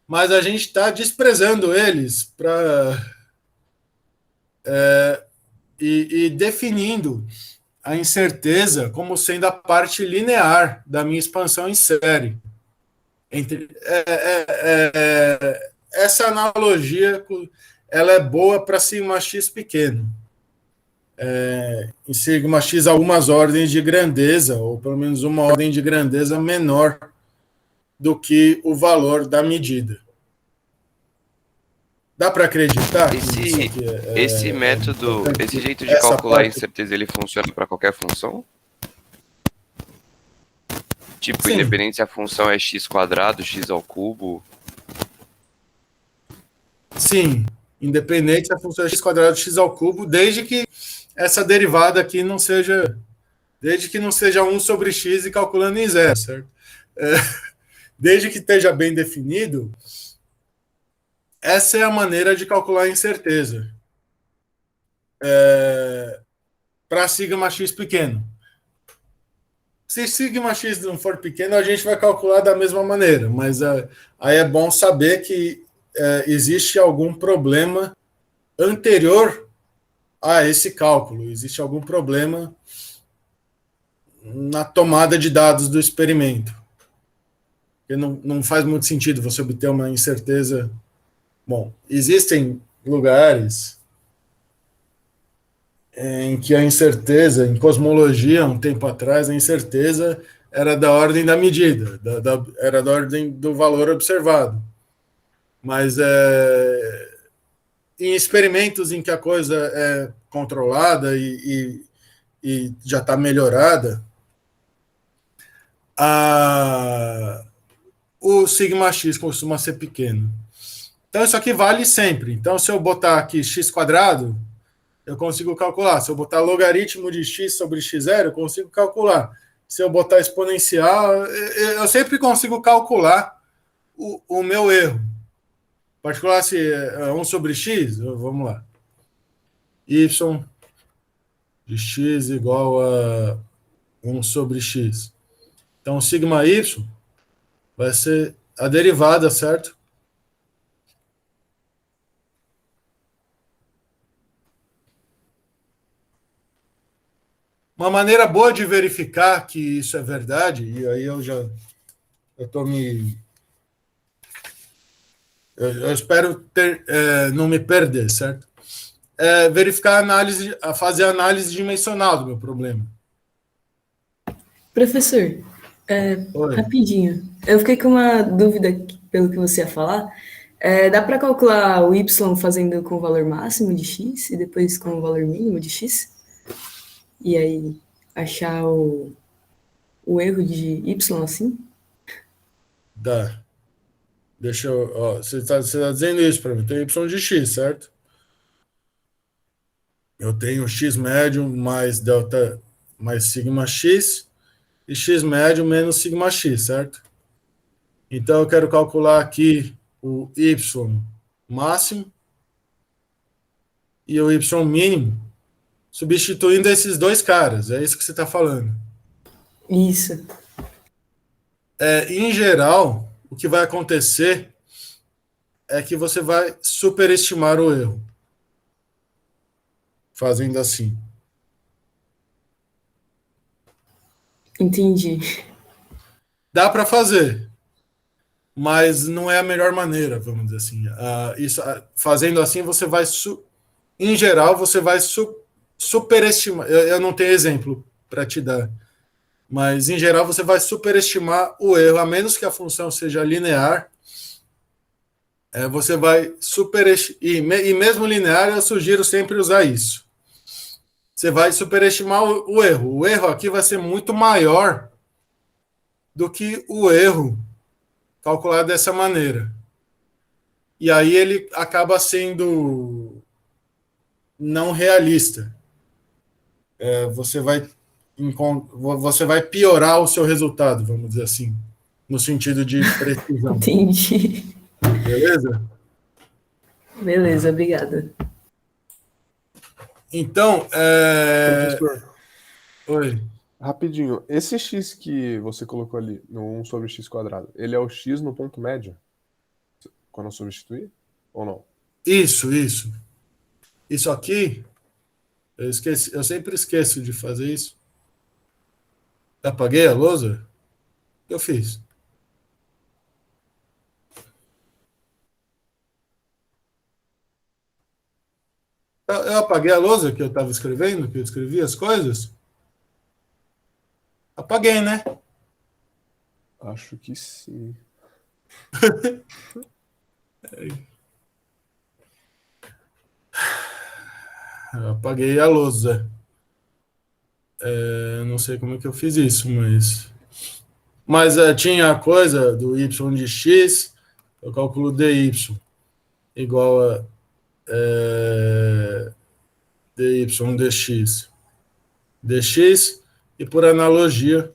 Mas a gente está desprezando eles e definindo a incerteza como sendo a parte linear da minha expansão em série. Essa analogia ela é boa para sigma x pequeno. Em sigma x, algumas ordens de grandeza, ou pelo menos uma ordem de grandeza menor do que o valor da medida. Dá para acreditar? Esse método, esse jeito de calcular a incerteza, ele funciona para qualquer função? Tipo, sim. Independente se a função é x², x ao cubo? Sim, independente se a função é x², x ao cubo, desde que essa derivada aqui não seja 1 sobre x e calculando em zero, certo? desde que esteja bem definido, essa é a maneira de calcular a incerteza para sigma x pequeno. Se sigma x não for pequeno, a gente vai calcular da mesma maneira, mas aí é bom saber que existe algum problema anterior a esse cálculo, existe algum problema na tomada de dados do experimento. Porque não faz muito sentido você obter uma incerteza. Bom, existem lugares em que a incerteza, em cosmologia, um tempo atrás, a incerteza era da ordem da medida, era da ordem do valor observado. Mas em experimentos em que a coisa é controlada e já está melhorada, o sigma x costuma ser pequeno. Então, isso aqui vale sempre. Então, se eu botar aqui x², eu consigo calcular. Se eu botar logaritmo de x sobre x0, eu consigo calcular. Se eu botar exponencial, eu sempre consigo calcular o meu erro. Em particular, se é 1 sobre x, vamos lá. Y de x igual a 1 sobre x. Então, sigma y vai ser a derivada, certo? Uma maneira boa de verificar que isso é verdade, e aí eu estou me... Eu espero não me perder, certo? Verificar fazer a análise dimensional do meu problema. Professor, rapidinho, eu fiquei com uma dúvida pelo que você ia falar. Dá para calcular o y fazendo com o valor máximo de x e depois com o valor mínimo de x? E aí achar o erro de y assim? Dá. Deixa eu... Ó, você tá dizendo isso para mim. Tem y de x, certo? Eu tenho x médio mais delta mais sigma x e x médio menos sigma x, certo? Então, eu quero calcular aqui o y máximo e o y mínimo, substituindo esses dois caras. É isso que você está falando. Isso. Em geral, o que vai acontecer é que você vai superestimar o erro. Fazendo assim. Entendi. Dá para fazer, mas não é a melhor maneira, vamos dizer assim. Fazendo assim, você vai... Em geral, você vai superestimar... Eu não tenho exemplo para te dar, mas, em geral, você vai superestimar o erro, a menos que a função seja linear. Você vai superestimar... E mesmo linear, eu sugiro sempre usar isso. Você vai superestimar o erro. O erro aqui vai ser muito maior do que o erro calculado dessa maneira. E aí ele acaba sendo não realista. Você vai piorar o seu resultado, vamos dizer assim, no sentido de precisão. Entendi. Beleza? Beleza, obrigada. Então, Professor, oi. rapidinho, esse x que você colocou ali, no 1 sobre x², ele é o x no ponto médio? Quando eu substituir? Ou não? Isso. Isso aqui, eu sempre esqueço de fazer isso. Apaguei a lousa? O que eu fiz? Eu apaguei a lousa que eu estava escrevendo, que eu escrevi as coisas? Apaguei, né? Acho que sim. Eu apaguei a lousa. Não sei como é que eu fiz isso, mas tinha a coisa do y de x, eu calculo dy igual a dy dx, e por analogia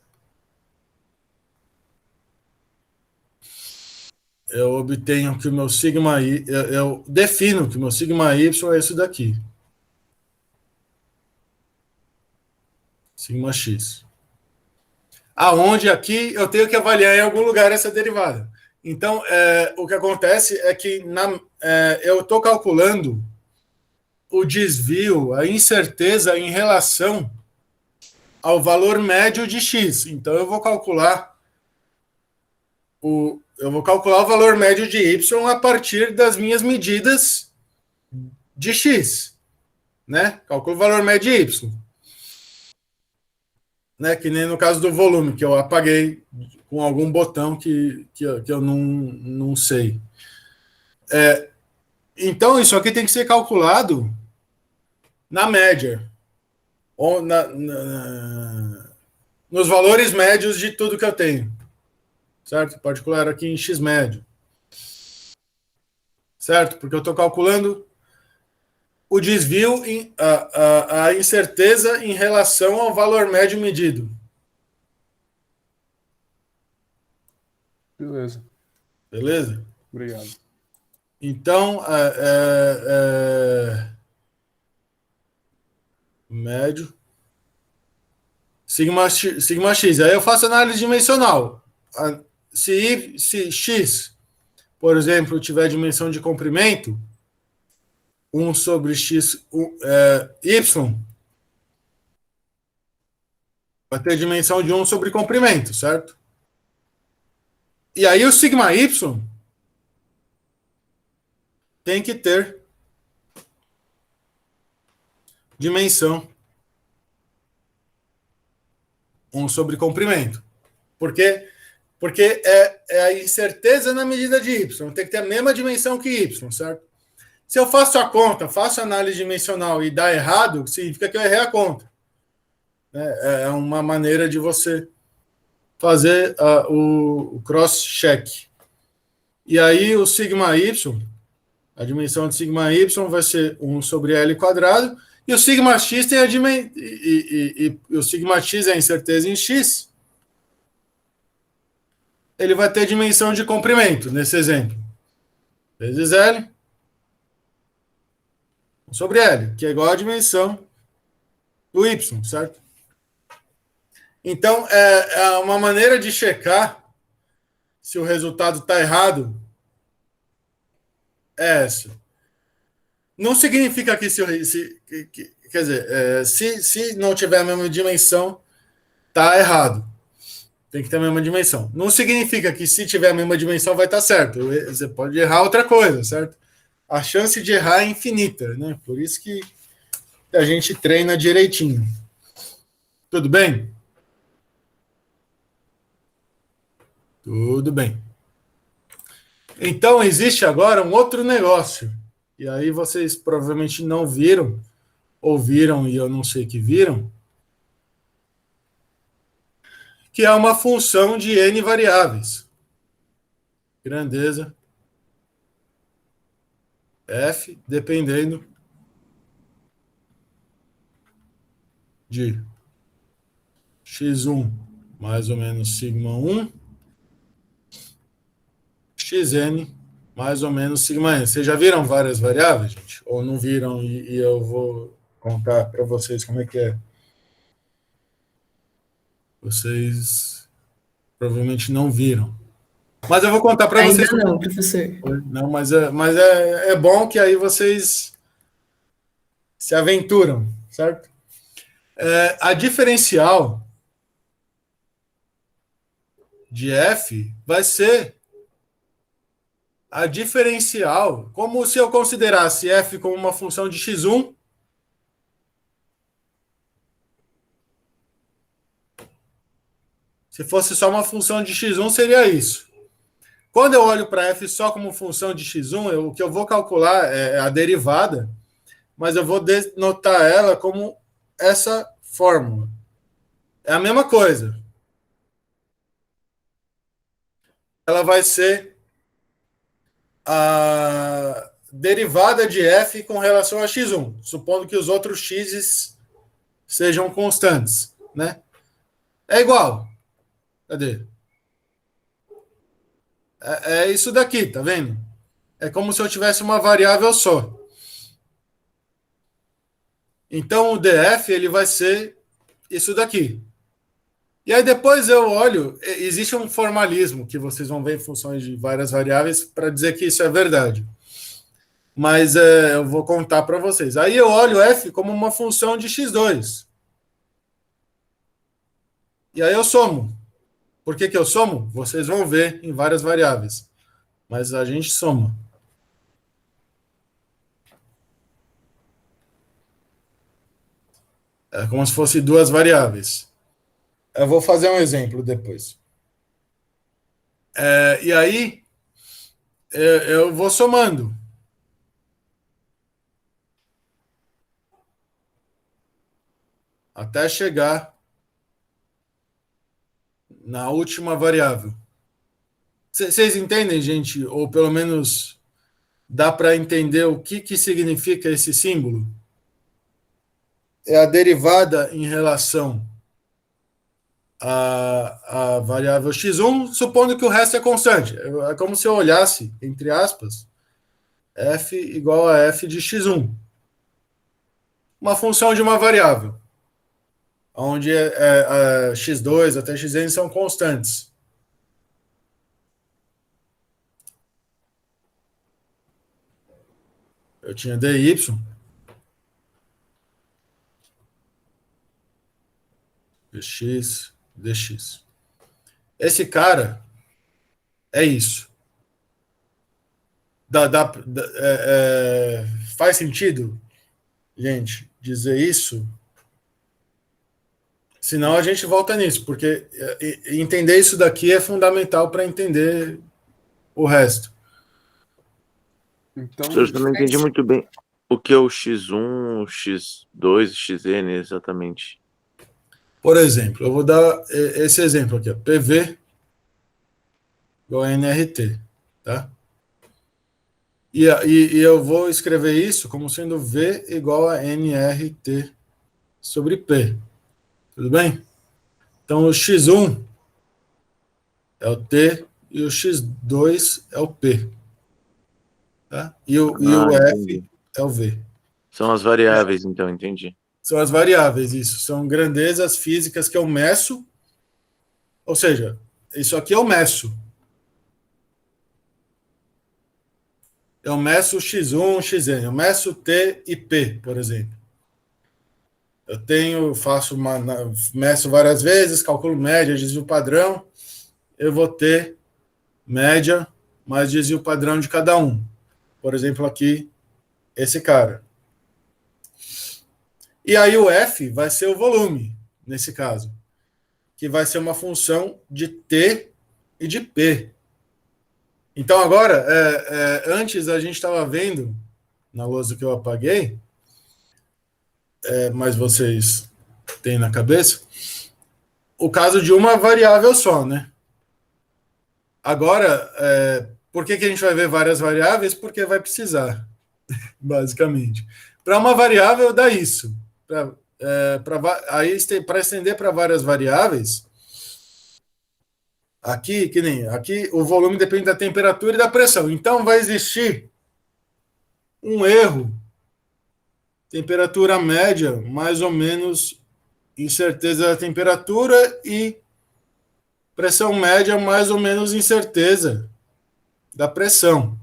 eu obtenho que o meu sigma y, eu defino que o meu sigma y é isso daqui. Sigma x. Aonde aqui eu tenho que avaliar em algum lugar essa derivada. Então, o que acontece é que eu estou calculando o desvio, a incerteza em relação ao valor médio de x. Então, eu vou calcular o valor médio de y a partir das minhas medidas de x, né? Calculo o valor médio de y, né? Que nem no caso do volume, que eu apaguei com algum botão que eu não sei. Então, isso aqui tem que ser calculado na média, ou nos valores médios de tudo que eu tenho, certo? Particular aqui em x médio, certo? Porque eu estou calculando o desvio, a incerteza em relação ao valor médio medido. Beleza. Beleza? Obrigado. Então, médio, sigma x. Aí eu faço análise dimensional. Se x, por exemplo, tiver dimensão de comprimento, 1 sobre x, y, vai ter dimensão de 1 sobre comprimento, certo? E aí o sigma y tem que ter dimensão 1 sobre comprimento. Por quê? Porque é a incerteza na medida de y. Tem que ter a mesma dimensão que y, certo? Se eu faço a conta, faço a análise dimensional e dá errado, significa que eu errei a conta. É uma maneira de você fazer o cross-check. E aí o sigma y, a dimensão de sigma y vai ser 1 sobre L quadrado, e o sigma x tem e o sigma x é a incerteza em x, ele vai ter dimensão de comprimento, nesse exemplo. Vezes L sobre L, que é igual à dimensão do y, certo? Então, é uma maneira de checar se o resultado está errado é essa. Não significa que quer dizer, se não tiver a mesma dimensão, está errado. Tem que ter a mesma dimensão. Não significa que se tiver a mesma dimensão vai estar certo. Você pode errar outra coisa, certo? A chance de errar é infinita, né? Por isso que a gente treina direitinho. Tudo bem? Tudo bem. Então, existe agora um outro negócio. E aí vocês provavelmente não viram, ou viram e eu não sei que viram, que é uma função de n variáveis. Grandeza f dependendo de x1 mais ou menos sigma 1, xn mais ou menos sigma n. Vocês já viram várias variáveis, gente? Ou não viram e eu vou contar para vocês como é que é? Vocês provavelmente não viram. Mas eu vou contar para vocês. Ainda não, professor. Não, mas é bom que aí vocês se aventuram, certo? A diferencial de f vai ser a diferencial, como se eu considerasse f como uma função de x1, se fosse só uma função de x1, seria isso. Quando eu olho para f só como função de x1, o que eu vou calcular é a derivada, mas eu vou denotar ela como essa fórmula. É a mesma coisa. Ela vai ser a derivada de f com relação a x1, supondo que os outros x's sejam constantes, né? É igual. Cadê? é isso daqui, tá vendo? É como se eu tivesse uma variável só. Então, o DF ele vai ser isso daqui. E aí depois eu olho, existe um formalismo que vocês vão ver em funções de várias variáveis para dizer que isso é verdade. Mas eu vou contar para vocês. Aí eu olho f como uma função de x2. E aí eu somo. Por que eu somo? Vocês vão ver em várias variáveis. Mas a gente soma. É como se fosse duas variáveis. Eu vou fazer um exemplo depois. E aí, eu vou somando. Até chegar na última variável. Vocês entendem, gente? Ou pelo menos dá para entender o que significa esse símbolo? É a derivada em relação à variável x1, supondo que o resto é constante. É como se eu olhasse, entre aspas, f igual a f de x1. Uma função de uma variável, onde x2 até xn são constantes. Eu tinha dy, dx, dx. Esse cara é isso. Faz sentido, gente, dizer isso? Senão a gente volta nisso, porque entender isso daqui é fundamental para entender o resto. Então, Eu não entendi muito bem o que é o x1, o x2, o xn exatamente. Por exemplo, eu vou dar esse exemplo aqui, ó, PV igual a NRT, tá? E eu vou escrever isso como sendo V igual a NRT sobre P. Tudo bem? Então, o x1 é o T e o x2 é o P. Tá? E o F Entendi. é o V. São as variáveis, então, entendi. São as variáveis, isso. São grandezas físicas que eu meço. Ou seja, isso aqui eu meço. Eu meço x1, xn. Eu meço T e P, por exemplo. Meço várias vezes, calculo média, desvio padrão. Eu vou ter média mais desvio padrão de cada um. Por exemplo, aqui, esse cara. E aí o F vai ser o volume, nesse caso, que vai ser uma função de T e de P. Então agora, antes a gente estava vendo, na lousa que eu apaguei, mas vocês têm na cabeça, o caso de uma variável só, né? Agora, por que a gente vai ver várias variáveis? Porque vai precisar, basicamente. Para uma variável dá isso. Para estender para várias variáveis, aqui o volume depende da temperatura e da pressão. Então vai existir um erro, temperatura média, mais ou menos incerteza da temperatura, e pressão média, mais ou menos incerteza da pressão.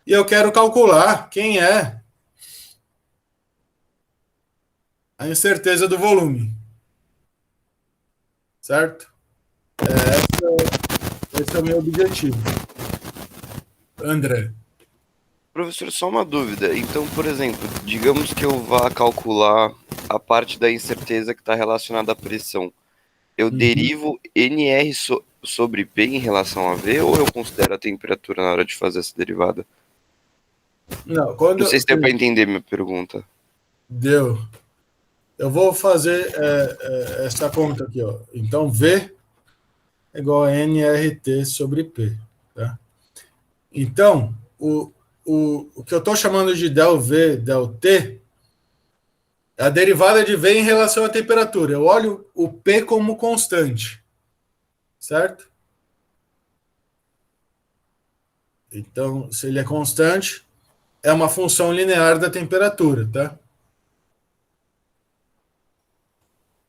E eu quero calcular quem é a incerteza do volume. Certo? Esse é o meu objetivo. André. Professor, só uma dúvida. Então, por exemplo, digamos que eu vá calcular a parte da incerteza que está relacionada à pressão. Eu derivo NR sobre P em relação a V, ou eu considero a temperatura na hora de fazer essa derivada? Não sei se deu para entender minha pergunta. Deu. Eu vou fazer essa conta aqui, ó. Então, V é igual a NRT sobre P. Tá? Então, o que eu estou chamando de del V, del T, é a derivada de V em relação à temperatura. Eu olho o P como constante. Certo? Então, se ele é constante, é uma função linear da temperatura, tá?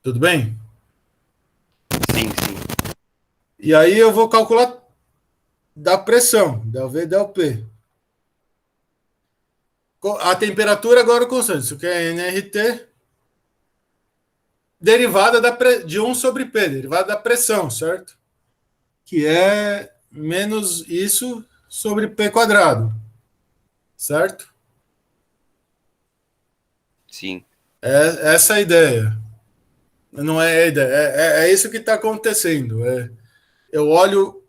Tudo bem? Sim, sim. E aí eu vou calcular da pressão, ΔV e ΔP. A temperatura agora é constante, isso aqui é nRT, derivada de 1 sobre P, derivada da pressão, certo? Que é menos isso sobre P quadrado, certo? Sim. É essa a ideia. Não é a ideia, é isso que está acontecendo. Eu olho,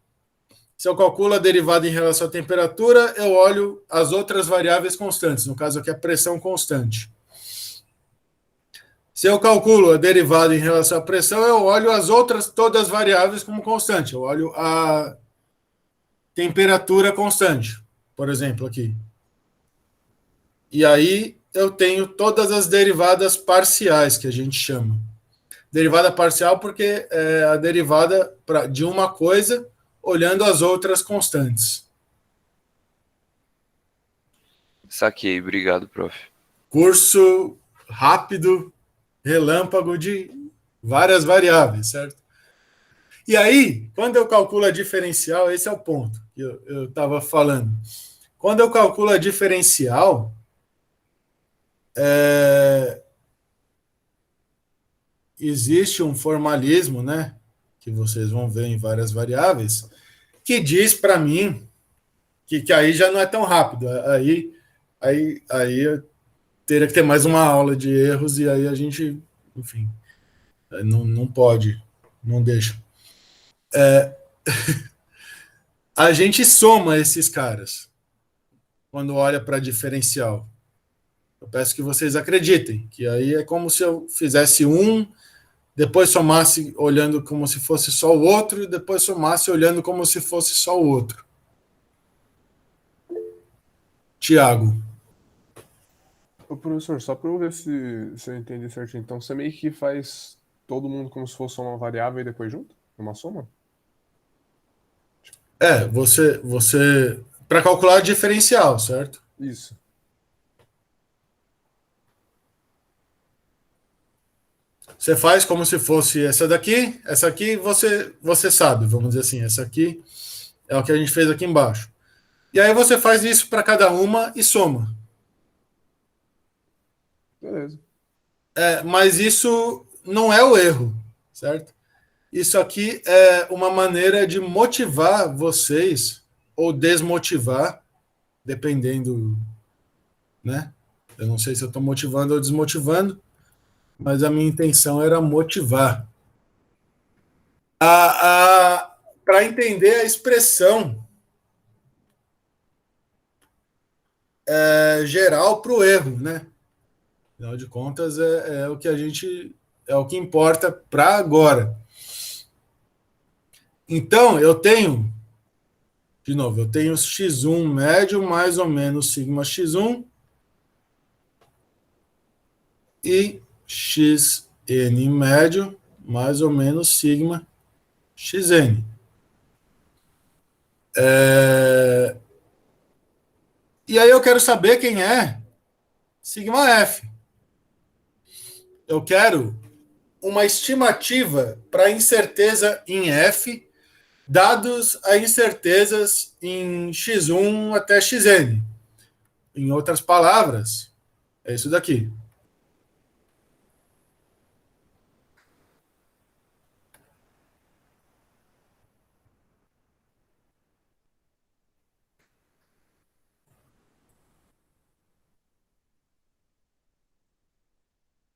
se eu calculo a derivada em relação à temperatura, eu olho as outras variáveis constantes, no caso aqui a pressão constante. Se eu calculo a derivada em relação à pressão, eu olho as outras todas as variáveis como constante. Eu olho a temperatura constante, por exemplo, aqui. E aí eu tenho todas as derivadas parciais, que a gente chama. Derivada parcial porque é a derivada de uma coisa olhando as outras constantes. Saquei, obrigado, prof. Curso rápido, relâmpago de várias variáveis, certo? E aí, quando eu calculo a diferencial, esse é o ponto que eu estava falando. Quando eu calculo a diferencial, existe um formalismo, né? Que vocês vão ver em várias variáveis, que diz para mim que aí já não é tão rápido. Aí eu teria que ter mais uma aula de erros e aí a gente, enfim, não pode, não deixa. A gente soma esses caras quando olha para diferencial. Eu peço que vocês acreditem, que aí é como se eu fizesse um, depois somasse olhando como se fosse só o outro, e depois somasse olhando como se fosse só o outro. Tiago. Ô, professor, só para eu ver se eu entendi certinho. Então, você meio que faz todo mundo como se fosse uma variável e depois junto? Uma soma? Você para calcular diferencial, certo? Isso. Você faz como se fosse essa aqui você sabe, vamos dizer assim, essa aqui é o que a gente fez aqui embaixo. E aí você faz isso para cada uma e soma. Beleza. Mas isso não é o erro, certo? Isso aqui é uma maneira de motivar vocês ou desmotivar, dependendo, né? Eu não sei se eu estou motivando ou desmotivando, mas a minha intenção era motivar. Para entender a expressão geral para o erro, né? Afinal de contas, o que a gente. É o que importa para agora. Então, eu tenho, de novo, eu tenho x1 médio mais ou menos sigma x1 e xn médio mais ou menos sigma xn. E aí eu quero saber quem é sigma f. Eu quero uma estimativa para incerteza em f, dados a incertezas em x1 até xn. Em outras palavras, é isso daqui.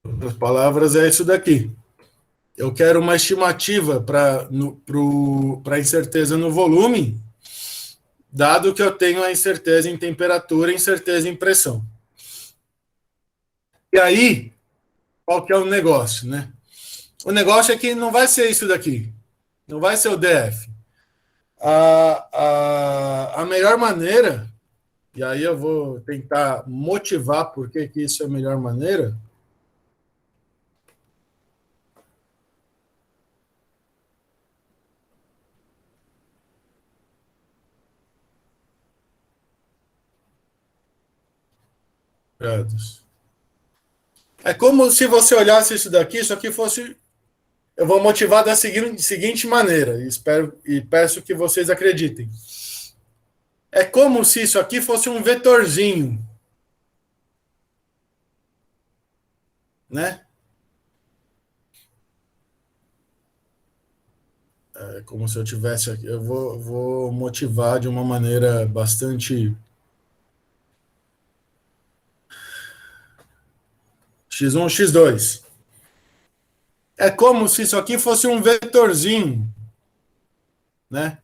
Em outras palavras, é isso daqui. Eu quero uma estimativa para a incerteza no volume, dado que eu tenho a incerteza em temperatura e incerteza em pressão. E aí, qual que é o negócio, né? O negócio é que não vai ser isso daqui. Não vai ser o DF. A melhor maneira, e aí eu vou tentar motivar por que isso é a melhor maneira, graus. É como se você olhasse isso aqui fosse... Eu vou motivar da seguinte maneira, e peço que vocês acreditem. É como se isso aqui fosse um vetorzinho, né? É como se eu tivesse aqui. Eu vou motivar de uma maneira bastante... x1, x2. É como se isso aqui fosse um vetorzinho, né?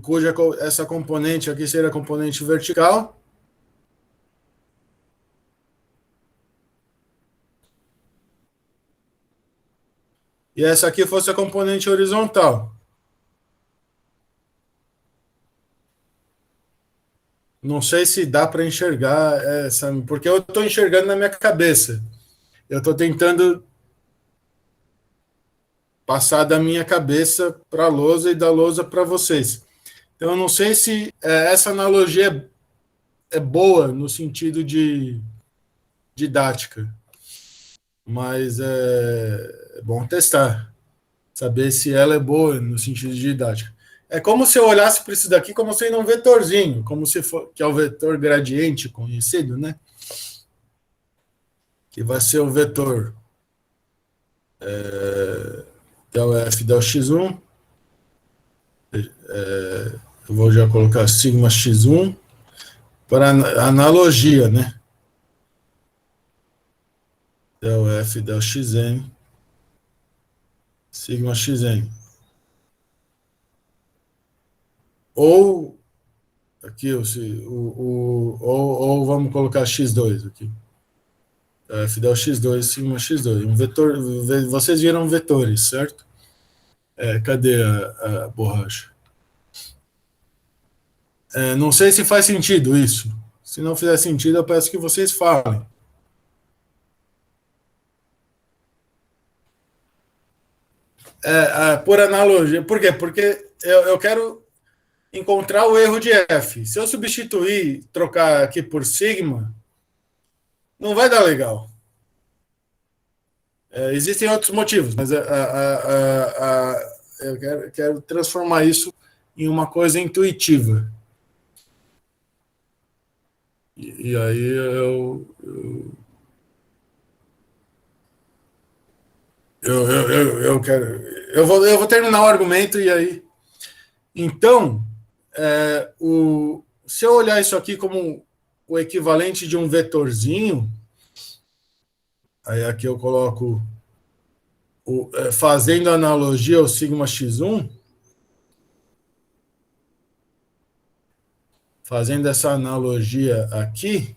Cuja essa componente aqui seria a componente vertical. E essa aqui fosse a componente horizontal. Não sei se dá para enxergar essa, porque eu estou enxergando na minha cabeça. Eu estou tentando passar da minha cabeça para a lousa e da lousa para vocês. Então, eu não sei se essa analogia é boa no sentido de didática, mas é bom testar, saber se ela é boa no sentido de didática. É como se eu olhasse para isso daqui como sendo um vetorzinho, como se for, que é o vetor gradiente conhecido, né? Que vai ser o vetor del F del X1. Eu vou já colocar sigma X1 para analogia, né? Del F del Xn, sigma Xn. Ou aqui, ou vamos colocar X2 aqui. F del X2, sigma X2. Um vetor, vocês viram vetores, certo? Cadê a borracha? Não sei se faz sentido isso. Se não fizer sentido, eu peço que vocês falem. Por analogia. Por quê? Porque eu quero encontrar o erro de F. Se eu substituir, trocar aqui por sigma, não vai dar legal. Existem outros motivos, mas eu quero transformar isso em uma coisa intuitiva. E aí eu quero... Eu vou terminar o argumento e aí... Então, se eu olhar isso aqui como o equivalente de um vetorzinho, aí aqui eu coloco fazendo analogia ao sigma x1, fazendo essa analogia aqui,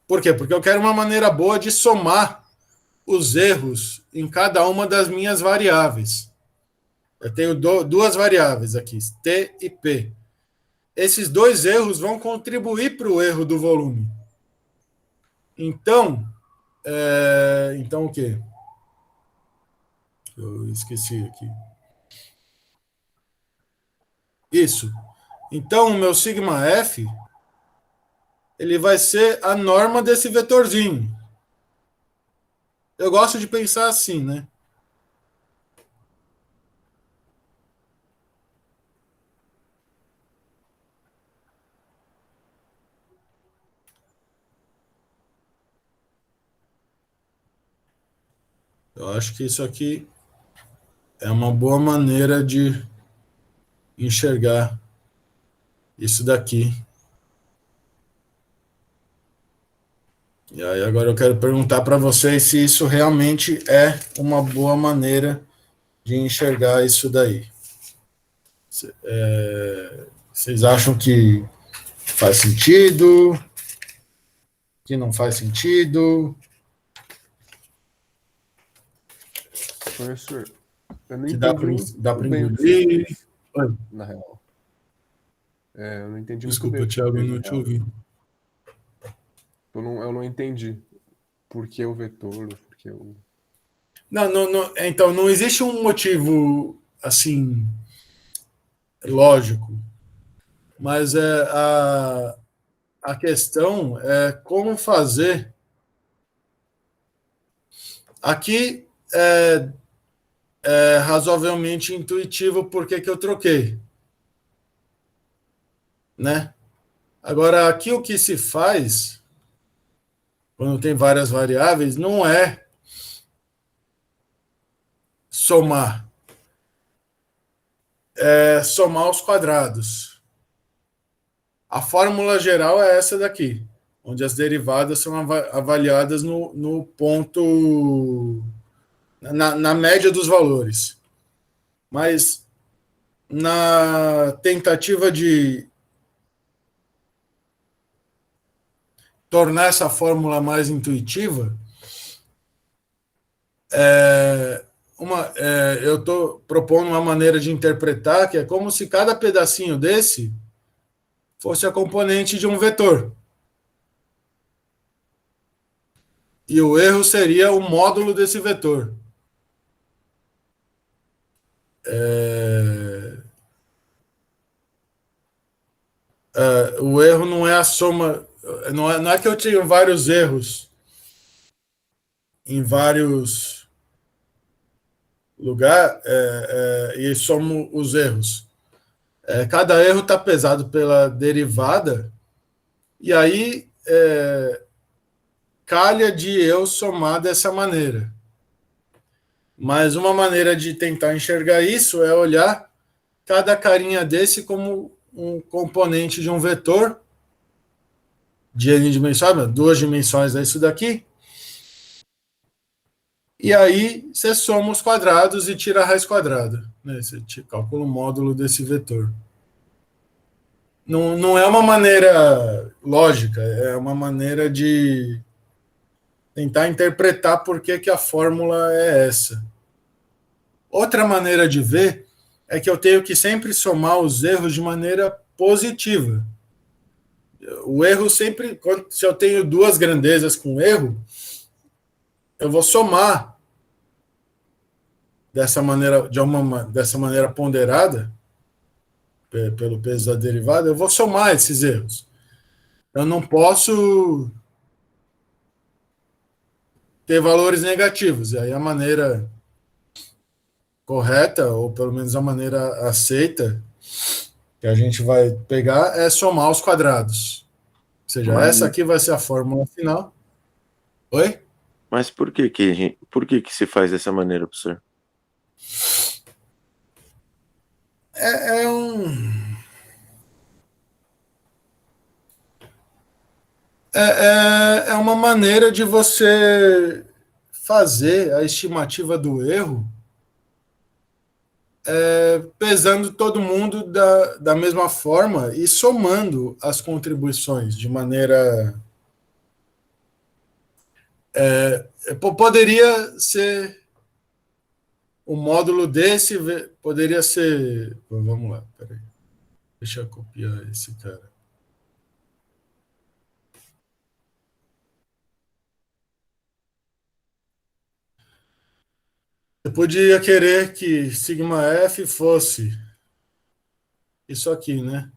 por quê? Porque eu quero uma maneira boa de somar os erros em cada uma das minhas variáveis. Eu tenho duas variáveis aqui, T e P. Esses dois erros vão contribuir para o erro do volume. Então, o quê? Eu esqueci aqui. Isso. Então, o meu sigma F, ele vai ser a norma desse vetorzinho. Eu gosto de pensar assim, né? Eu acho que isso aqui é uma boa maneira de enxergar isso daqui. E aí agora eu quero perguntar para vocês se isso realmente é uma boa maneira de enxergar isso daí. Vocês acham que faz sentido? Que não faz sentido? Professor, eu não Que entendi dá para bem o que você engolir? fez, na real. Eu não entendi muito Desculpa, bem o que você Thiago, eu fez, não na te real. ouvi. Eu não entendi por que o vetor, por que o... Não, então, não existe um motivo, assim, lógico. Mas a questão é como fazer. Aqui é razoavelmente intuitivo porque que eu troquei, né? Agora, aqui o que se faz, quando tem várias variáveis, não é somar, é somar os quadrados. A fórmula geral é essa daqui, onde as derivadas são avaliadas no ponto, na média dos valores. Mas na tentativa de tornar essa fórmula mais intuitiva, eu estou propondo uma maneira de interpretar que é como se cada pedacinho desse fosse a componente de um vetor. E o erro seria o módulo desse vetor. O erro não é a soma. Não é que eu tenho vários erros em vários lugares e somo os erros. Cada erro está pesado pela derivada, e aí calha de eu somar dessa maneira. Mas uma maneira de tentar enxergar isso é olhar cada carinha desse como um componente de um vetor de n dimensões, 2 dimensões é isso daqui. E aí você soma os quadrados e tira a raiz quadrada, né? Você calcula o módulo desse vetor. Não é uma maneira lógica, é uma maneira de tentar interpretar por que a fórmula é essa. Outra maneira de ver é que eu tenho que sempre somar os erros de maneira positiva. O erro sempre, se eu tenho duas grandezas com erro, eu vou somar dessa maneira ponderada, pelo peso da derivada, eu vou somar esses erros. Eu não posso ter valores negativos. E aí a maneira correta, ou pelo menos a maneira aceita, que a gente vai pegar é somar os quadrados. Ou seja, essa aqui vai ser a fórmula final. Oi? Mas por que se faz dessa maneira, professor? É uma maneira de você fazer a estimativa do erro pesando todo mundo da mesma forma e somando as contribuições de maneira... poderia ser o módulo desse, poderia ser... Vamos lá, peraí. Deixa eu copiar esse cara. Eu podia querer que sigma F fosse isso aqui, né?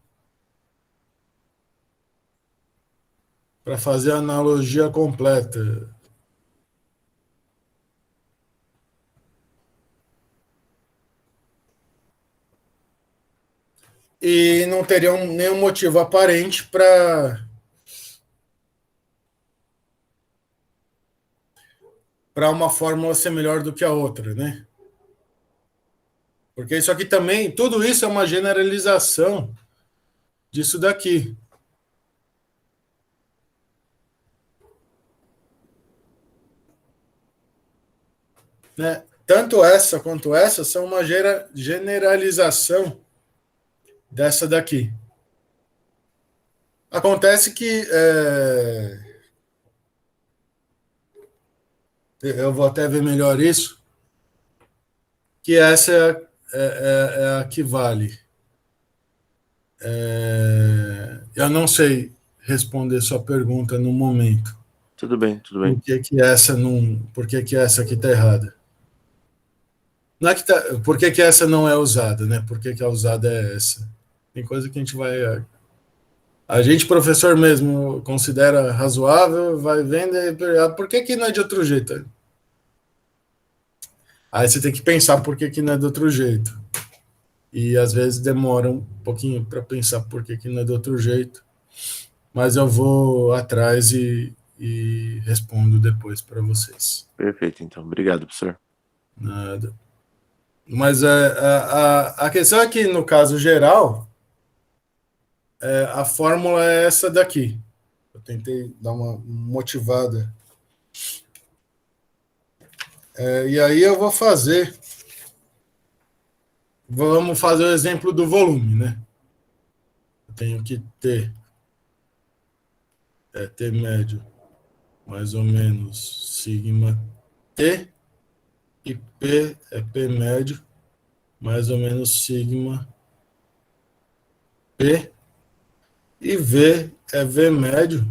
Para fazer a analogia completa. E não teria nenhum motivo aparente para uma fórmula ser melhor do que a outra, né? Porque isso aqui também, tudo isso é uma generalização disso daqui. Né? Tanto essa quanto essa são uma generalização dessa daqui. Acontece que eu vou até ver melhor isso, que essa é a que vale. Eu não sei responder sua pergunta no momento. Tudo bem, tudo bem. Por que essa aqui está errada? Não é que por que essa não é usada, né? Por que a usada é essa? Tem coisa que a gente vai... A gente, professor mesmo, considera razoável, vai vendo, por que não é de outro jeito? Aí você tem que pensar por que não é de outro jeito. E às vezes demora um pouquinho para pensar por que não é de outro jeito. Mas eu vou atrás e respondo depois para vocês. Perfeito, então. Obrigado, professor. Nada. Mas a questão é que, no caso geral, a fórmula é essa daqui. Eu tentei dar uma motivada. E aí eu vou fazer. Vamos fazer o exemplo do volume, né? Eu tenho que ter T médio mais ou menos sigma T, e P é P médio mais ou menos sigma P, e V é V médio.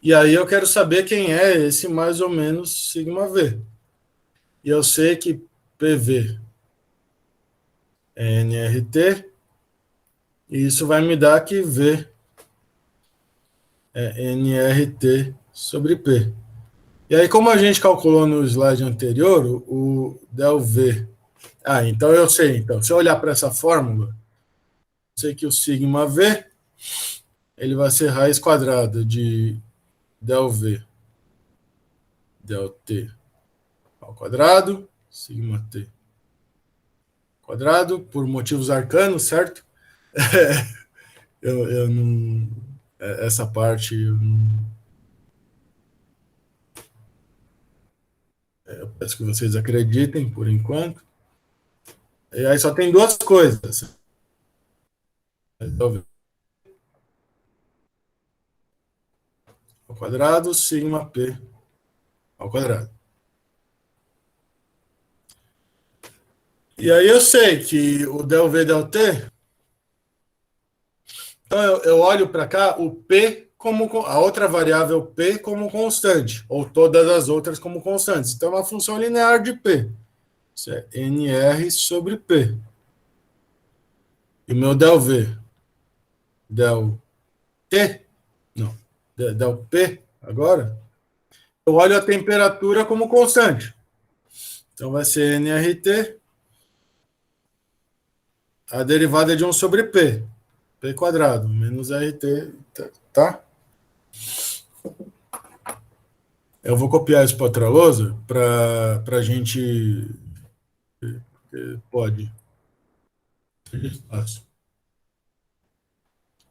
E aí eu quero saber quem é esse mais ou menos sigma V. E eu sei que PV é NRT, e isso vai me dar que V é NRT sobre P. E aí, como a gente calculou no slide anterior, o del V... então eu sei. Então, se eu olhar para essa fórmula, eu sei que o sigma V ele vai ser raiz quadrada de del V, del T ao quadrado, sigma T quadrado, por motivos arcanos, certo? Eu não... Essa parte eu não... Eu peço que vocês acreditem, por enquanto. E aí só tem duas coisas. Del V ao quadrado, sigma P ao quadrado. E aí eu sei que o del V del T... Então eu olho para cá o P como a outra variável P como constante, ou todas as outras como constantes. Então é uma função linear de P. Isso é NR sobre P. E o meu del V, del T, não, del P agora, eu olho a temperatura como constante. Então vai ser nRT, a derivada de 1 sobre P. P quadrado, menos RT, tá? Eu vou copiar isso para outra lousa para a gente... Pode.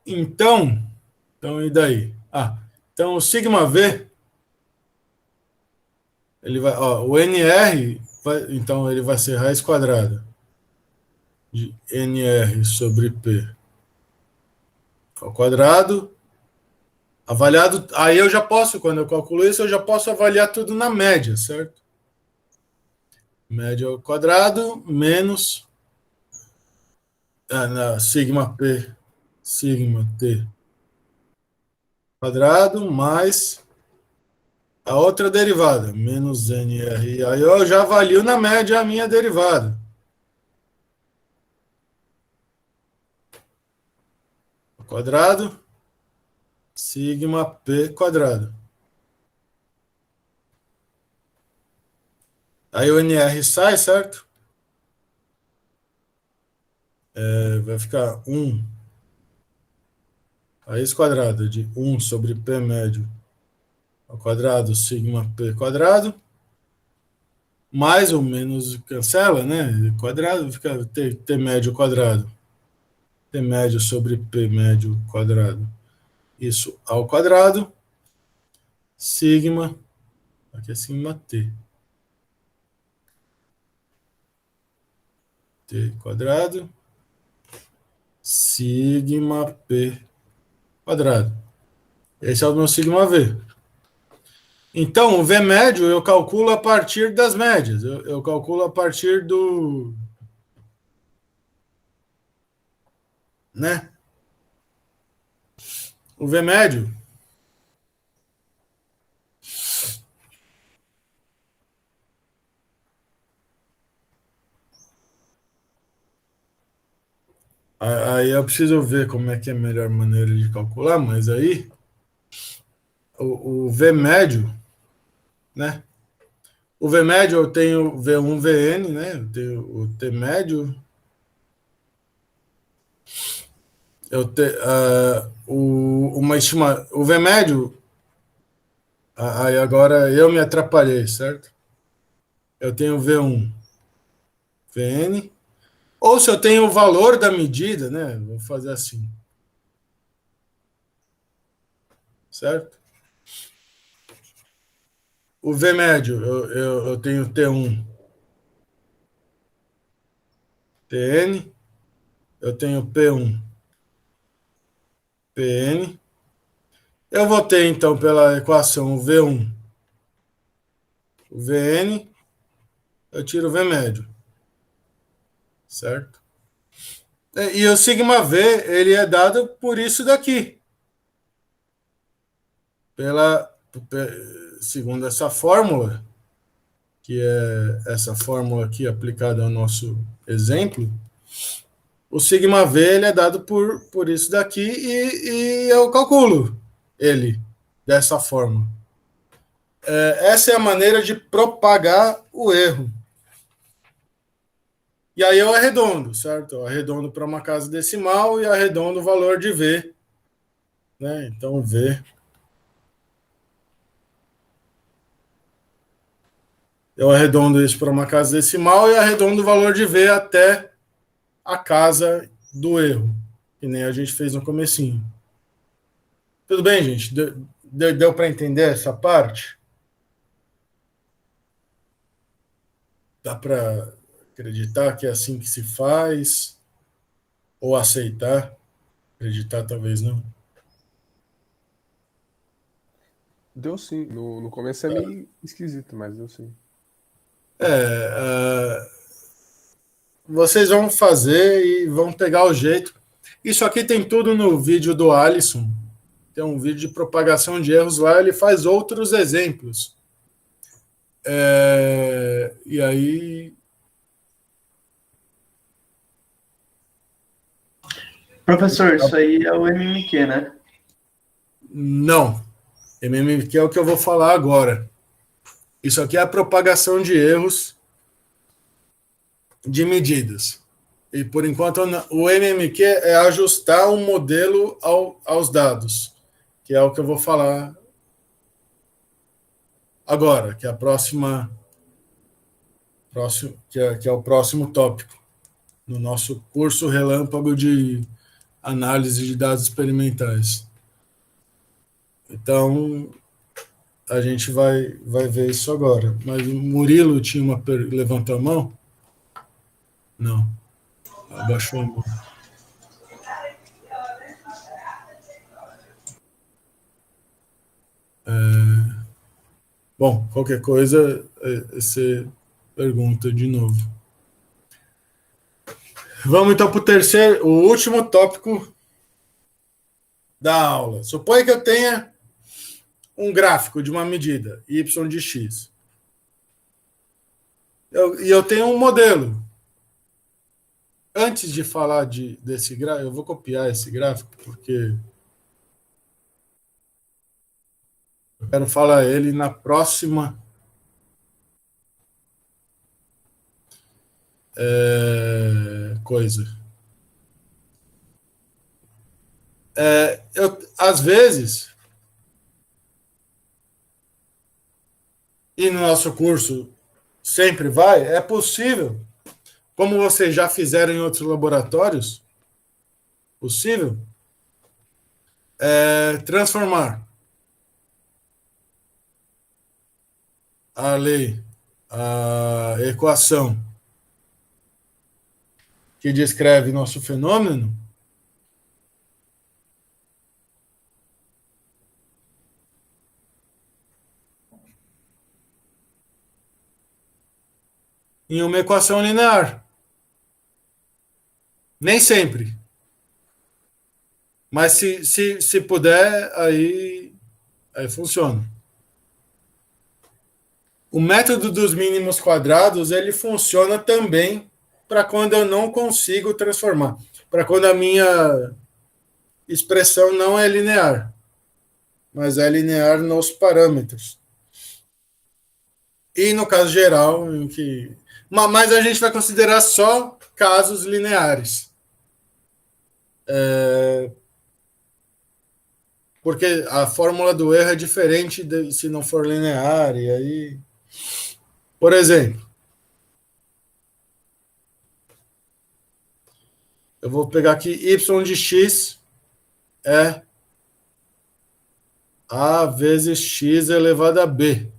Então, e daí? Então o sigma V, ele vai, o NR, então ele vai ser raiz quadrada de NR sobre P ao quadrado, avaliado, aí eu já posso, quando eu calculo isso, eu já posso avaliar tudo na média, certo? Média ao quadrado menos sigma P, sigma T quadrado mais a outra derivada, menos NR. Aí eu já avalio na média a minha derivada. Quadrado, sigma P quadrado. Aí o NR sai, certo? Vai ficar 1 raiz quadrada de 1 sobre P médio ao quadrado, sigma P quadrado, mais ou menos cancela, né? Quadrado fica T médio quadrado. T médio sobre P médio quadrado. Isso ao quadrado, sigma, aqui é sigma T. T quadrado, sigma P quadrado. Esse é o meu sigma V. Então, o V médio eu calculo a partir das médias. Eu calculo a partir do... né? O V médio... Aí eu preciso ver como é que é a melhor maneira de calcular, mas aí o V médio, né? O V médio eu tenho V1, Vn, né? Eu tenho o T médio. O V médio, aí agora eu me atrapalhei, certo? Eu tenho V1, Vn, ou se eu tenho o valor da medida, né? Vou fazer assim, certo? O V médio, eu tenho T1, Tn, eu tenho P1, Pn. Eu vou ter, então, pela equação o V1, o Vn, eu tiro o V médio, certo? E o sigma V, ele é dado por isso daqui. Segundo essa fórmula, que é essa fórmula aqui aplicada ao nosso exemplo, o sigma V ele é dado por isso daqui e eu calculo ele dessa forma. Essa é a maneira de propagar o erro. E aí eu arredondo, certo? Eu arredondo para uma casa decimal e arredondo o valor de V. Né? Então, V. Eu arredondo isso para uma casa decimal e arredondo o valor de V até a casa do erro, que nem a gente fez no comecinho. Tudo bem, gente? Deu para entender essa parte? Dá para acreditar que é assim que se faz? Ou aceitar? Acreditar, talvez não. Deu sim. No começo é meio esquisito, mas deu sim. Vocês vão fazer e vão pegar o jeito. Isso aqui tem tudo no vídeo do Alisson. Tem um vídeo de propagação de erros lá, ele faz outros exemplos. E aí... Professor, isso aí é o MMQ, né? Não. MMQ é o que eu vou falar agora. Isso aqui é a propagação de erros de medidas. E, por enquanto, o MMQ é ajustar o modelo aos dados, que é o que eu vou falar agora, que é a que é o próximo tópico, no nosso curso relâmpago de análise de dados experimentais. Então, a gente vai ver isso agora. Mas o Murilo levantou a mão? Não. Abaixou a mão. Bom, qualquer coisa, você pergunta de novo. Vamos então para o último tópico da aula. Suponha que eu tenha um gráfico de uma medida, y de x. E eu tenho um modelo. Antes de falar desse gráfico, eu vou copiar esse gráfico, porque eu quero falar ele na próxima coisa. Às vezes, e no nosso curso sempre é possível, como vocês já fizeram em outros laboratórios, possível transformar a equação que descreve nosso fenômeno em uma equação linear. Nem sempre. Mas se puder, aí funciona. O método dos mínimos quadrados, ele funciona também para quando eu não consigo transformar. para quando a minha expressão não é linear, mas é linear nos parâmetros. E no caso geral, em que... mas a gente vai considerar só casos lineares. Porque a fórmula do erro é diferente se não for linear. E aí, por exemplo, eu vou pegar aqui y de x é a vezes x elevado a b.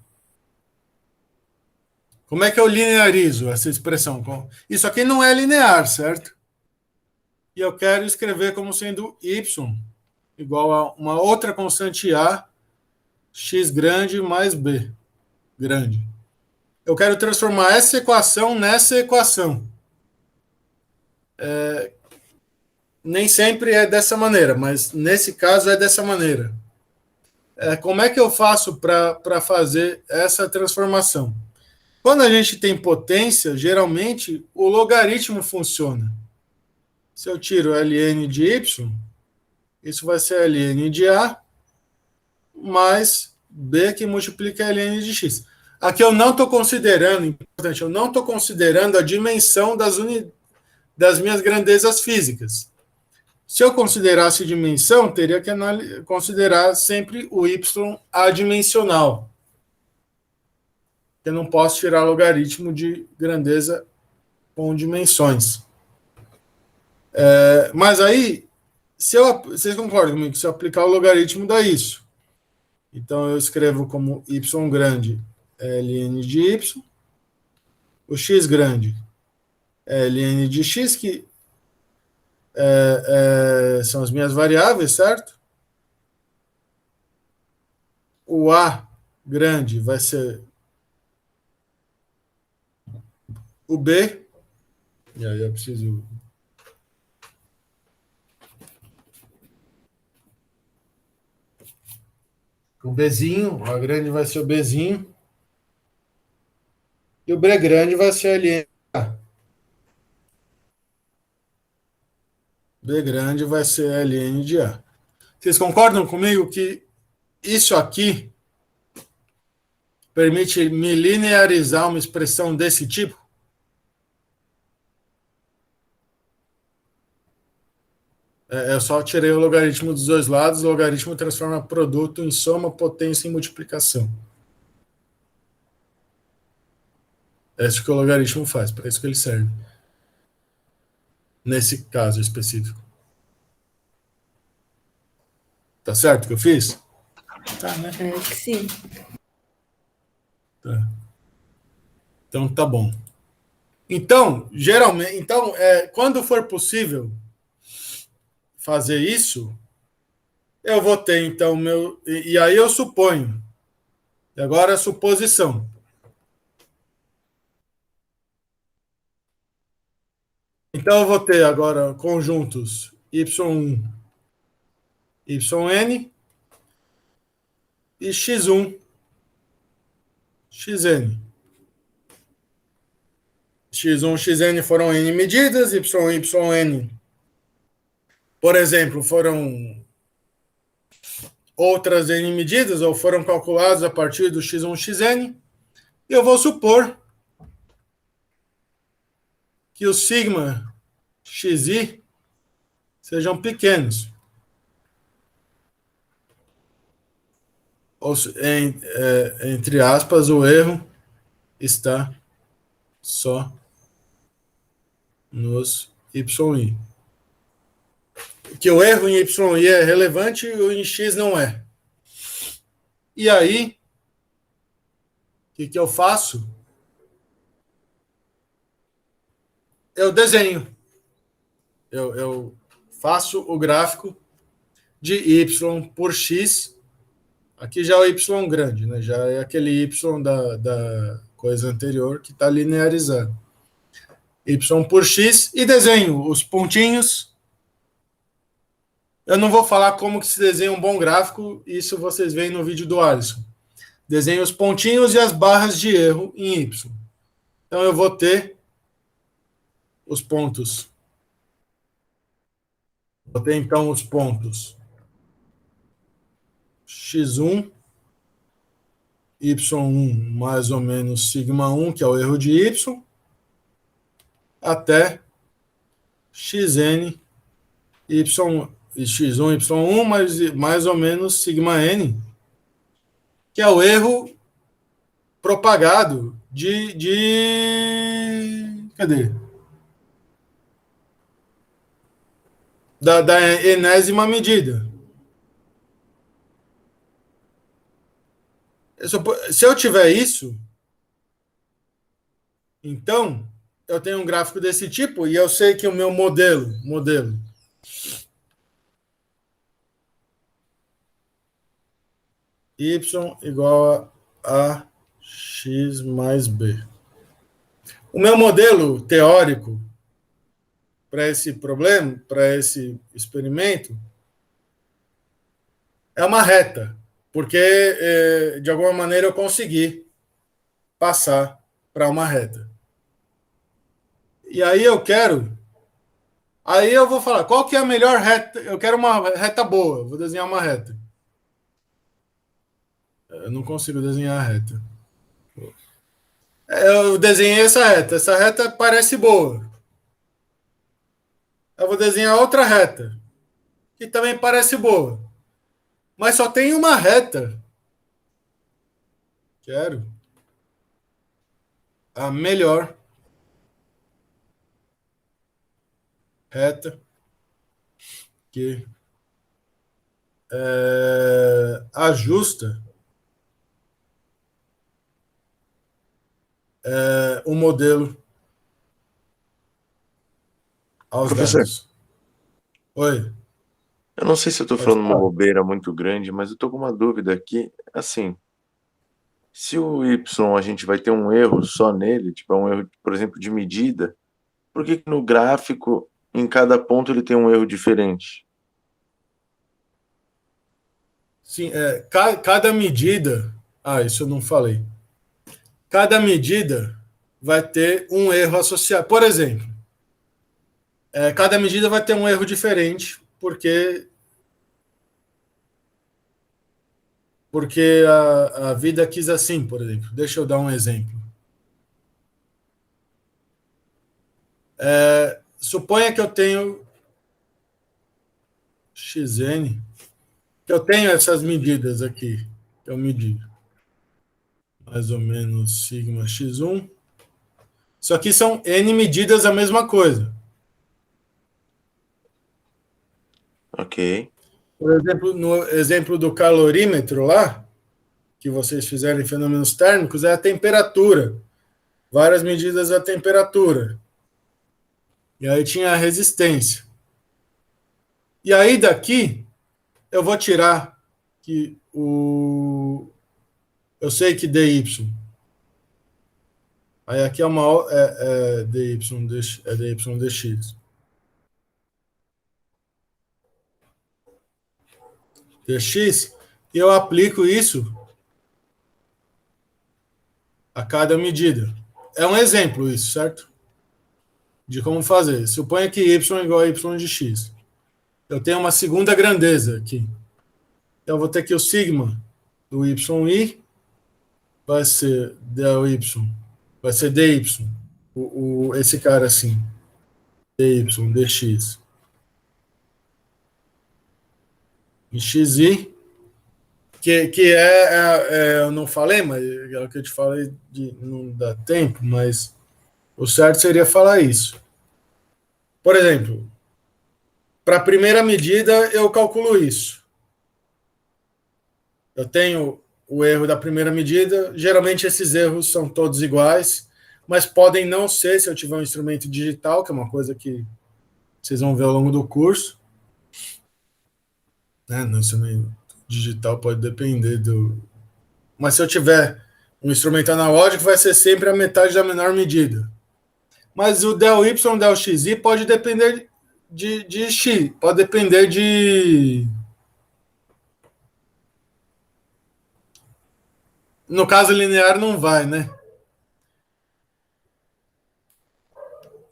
Como é que eu linearizo essa expressão? Isso aqui não é linear, certo? E eu quero escrever como sendo y igual a uma outra constante a, x grande mais b grande. Eu quero transformar essa equação nessa equação. Nem sempre é dessa maneira, mas nesse caso é dessa maneira. Como é que eu faço para fazer essa transformação? Quando a gente tem potência, geralmente o logaritmo funciona. Se eu tiro ln de y, isso vai ser ln de a mais b que multiplica ln de x. Aqui eu não estou considerando, importante, eu não estou considerando a dimensão das minhas grandezas físicas. Se eu considerasse dimensão, teria que considerar sempre o y adimensional. Eu não posso tirar logaritmo de grandeza com dimensões. Mas aí, vocês concordam comigo que se eu aplicar o logaritmo dá isso? Então eu escrevo como y grande ln de y, o x grande ln de x, que são as minhas variáveis, certo? O a grande vai ser o b, e aí eu preciso... O bzinho, o a grande vai ser o bzinho, e o b grande vai ser ln de a. B grande vai ser ln de a. Vocês concordam comigo que isso aqui permite me linearizar uma expressão desse tipo? Eu só tirei o logaritmo dos dois lados, o logaritmo transforma produto em soma, potência e multiplicação. É isso que o logaritmo faz, para isso que ele serve. Nesse caso específico. Tá certo o que eu fiz? Tá, né? Acho que sim. Tá. Então, tá bom. Então, geralmente, quando for possível fazer isso, eu vou ter, então, e aí eu suponho. E agora a suposição. Então, eu vou ter agora conjuntos y1, yn e x1, xn. X1, xn foram n medidas, y1, yn, por exemplo, foram outras n medidas, ou foram calculadas a partir do x1, xn, e eu vou supor que o sigma xi sejam pequenos. Ou, entre aspas, o erro está só nos y. Que o erro em y é relevante e o em x não é. E aí, o que eu faço? Eu desenho. Eu faço o gráfico de y por x. Aqui já é o y grande, né? Já é aquele y da coisa anterior que está linearizado. Y por x e desenho os pontinhos. Eu não vou falar como que se desenha um bom gráfico, isso vocês veem no vídeo do Alisson. Desenho os pontinhos e as barras de erro em y. Então eu vou ter os pontos Vou ter, então, os pontos x1, y1 mais ou menos sigma1, que é o erro de y, até xn, y1, y1, mais ou menos sigma n, que é o erro propagado cadê? Da enésima medida. Se eu tiver isso, então eu tenho um gráfico desse tipo e eu sei que o meu modelo y igual a x mais b. O meu modelo teórico para esse problema, para esse experimento, é uma reta, porque de alguma maneira eu consegui passar para uma reta. E aí aí eu vou falar, qual que é a melhor reta? Eu quero uma reta boa, vou desenhar uma reta. Eu não consigo desenhar a reta. Eu desenhei essa reta parece boa. Eu vou desenhar outra reta, que também parece boa. Mas só tem uma reta. Quero a melhor reta que ajusta o modelo aos Professor, dados. Oi. eu não sei se eu estou Pode falando uma falar. bobeira muito grande, mas eu estou com uma dúvida aqui. Assim, se o y a gente vai ter um erro só nele, tipo, é um erro, por exemplo, de medida, por que no gráfico, em cada ponto, ele tem um erro diferente? Sim, cada medida. Isso eu não falei. Cada medida vai ter um erro associado. Por exemplo, cada medida vai ter um erro diferente, porque a vida quis assim, por exemplo. Deixa eu dar um exemplo. Suponha que eu tenho xn, que eu tenho essas medidas aqui, que eu medi. Mais ou menos sigma x1. Isso aqui são n medidas da mesma coisa. Ok. Por exemplo, no exemplo do calorímetro lá, que vocês fizeram em fenômenos térmicos, é a temperatura. Várias medidas da temperatura. E aí tinha a resistência. E aí daqui, eu vou tirar que eu sei que dy. Aí aqui é uma dy dx. Dx, e eu aplico isso a cada medida. É um exemplo isso, certo? De como fazer. Suponha que y é igual a y de x. Eu tenho uma segunda grandeza aqui. Então, eu vou ter que o sigma do yi vai ser dy, vai ser dy, esse cara assim, dy, dx. E xi, que eu não falei, mas é o que eu te falei, não dá tempo, mas o certo seria falar isso. Por exemplo, para a primeira medida, eu calculo isso. Eu tenho o erro da primeira medida. Geralmente, esses erros são todos iguais, mas podem não ser se eu tiver um instrumento digital, que é uma coisa que vocês vão ver ao longo do curso. No instrumento digital pode depender do... Mas se eu tiver um instrumento analógico, vai ser sempre a metade da menor medida. Mas o del y, del xi pode depender de x, pode depender de... No caso linear não vai, né?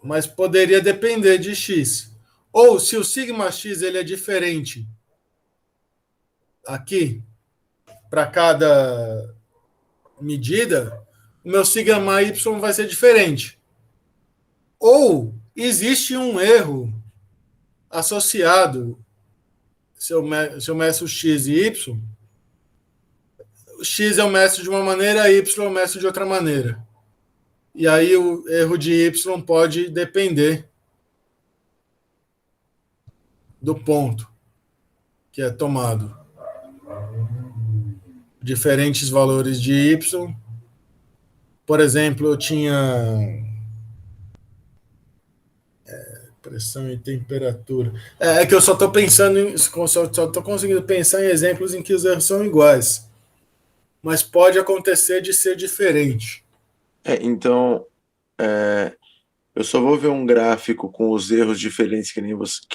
Mas poderia depender de x. Ou se o sigma x ele é diferente aqui para cada medida, o meu sigma y vai ser diferente. Ou existe um erro associado, se eu meço x e y, o x eu meço de uma maneira, y eu meço de outra maneira. E aí o erro de y pode depender do ponto que é tomado. Diferentes valores de y. Por exemplo, eu tinha pressão e temperatura. É que eu só estou pensando só estou conseguindo pensar em exemplos em que os erros são iguais. Mas pode acontecer de ser diferente. Então, eu só vou ver um gráfico com os erros diferentes que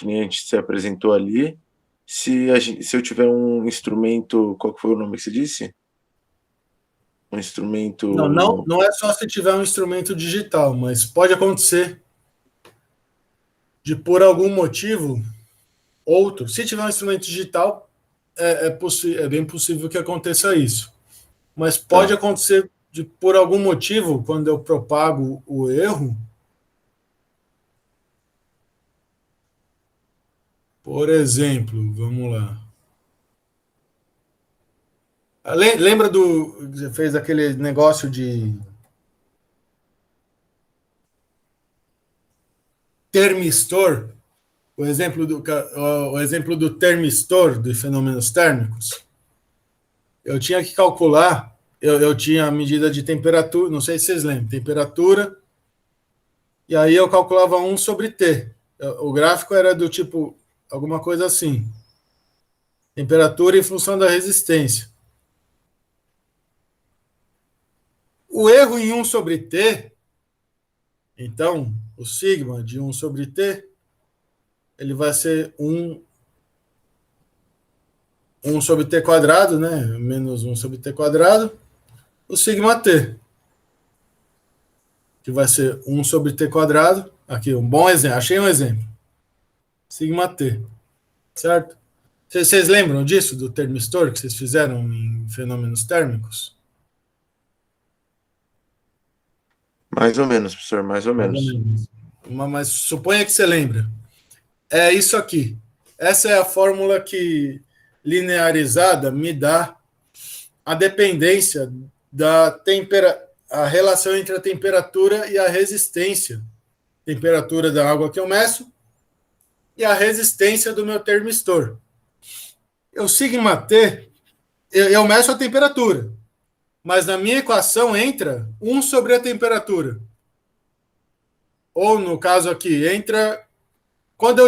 nem a gente se apresentou ali, se eu tiver um instrumento... Qual que foi o nome que você disse? Um instrumento... Não é só se tiver um instrumento digital, mas pode acontecer de, por algum motivo, outro. Se tiver um instrumento digital, é bem possível que aconteça isso. Mas pode acontecer de, por algum motivo, quando eu propago o erro, por exemplo, vamos lá. Lembra do... Você fez aquele negócio de termistor? O exemplo do termistor, dos fenômenos térmicos. Eu tinha que calcular, eu tinha a medida de temperatura, não sei se vocês lembram, temperatura, e aí eu calculava 1 sobre T. O gráfico era do tipo, alguma coisa assim. Temperatura em função da resistência. O erro em 1 sobre T, então, o sigma de 1 sobre T, ele vai ser 1 sobre T quadrado, né? Menos 1 sobre T quadrado, o sigma T, que vai ser 1 sobre T quadrado. Aqui, um bom exemplo, achei um exemplo. Sigma T, certo? Vocês lembram disso, do termistor que vocês fizeram em fenômenos térmicos? Mais ou menos, professor, mais ou menos. Mas suponha que você lembra. É isso aqui. Essa é a fórmula que, linearizada, me dá a dependência a relação entre a temperatura e a resistência. Temperatura da água que eu meço e a resistência do meu termistor. O sigma T, eu meço a temperatura, mas na minha equação entra 1 sobre a temperatura. Ou, no caso aqui, entra... Quando eu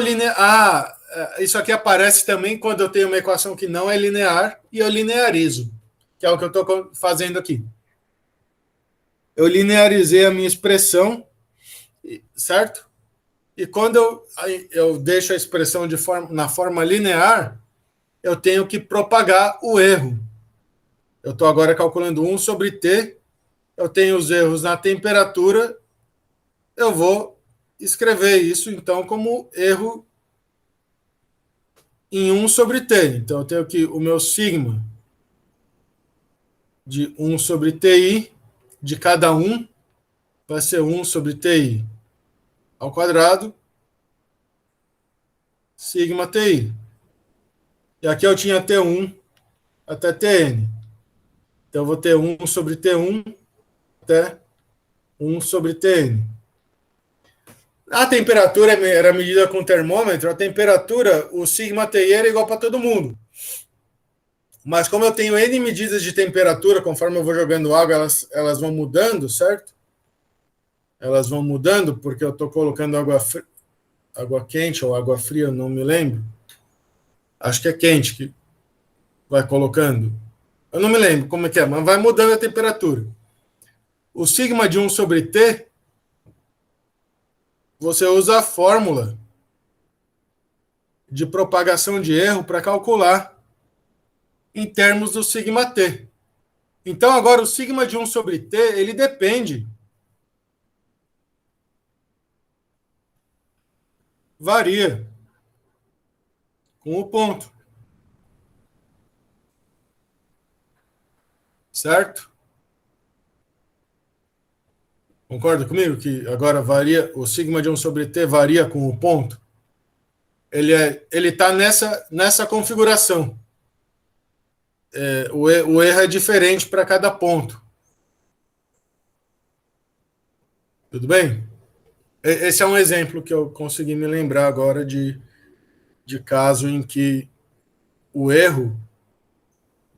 isso aqui aparece também quando eu tenho uma equação que não é linear e eu linearizo, que é o que eu estou fazendo aqui. Eu linearizei a minha expressão, certo? E quando eu deixo a expressão na forma linear, eu tenho que propagar o erro. Eu estou agora calculando 1 sobre T, eu tenho os erros na temperatura, eu vou escrever isso, então, como erro em 1 sobre T. Então, eu tenho que o meu sigma de 1 sobre TI, de cada um, vai ser 1 sobre TI ao quadrado, sigma TI. E aqui eu tinha T1 até Tn. Então, eu vou ter 1 sobre T1 até 1 sobre Tn. A temperatura era medida com termômetro, a temperatura, o sigma TI era igual para todo mundo. Mas como eu tenho N medidas de temperatura, conforme eu vou jogando água, elas vão mudando, certo? Elas vão mudando, porque eu estou colocando água quente ou água fria, eu não me lembro. Acho que é quente que vai colocando. Eu não me lembro como é que é, mas vai mudando a temperatura. O sigma de 1 sobre T, você usa a fórmula de propagação de erro para calcular em termos do sigma T. Então, agora, o sigma de 1 sobre T, ele depende. Varia. com o ponto. Certo? Concorda comigo que agora varia, o sigma de 1 sobre t varia com o ponto? Ele está nessa configuração. O erro é diferente para cada ponto. Tudo bem? Esse é um exemplo que eu consegui me lembrar agora de caso em que o erro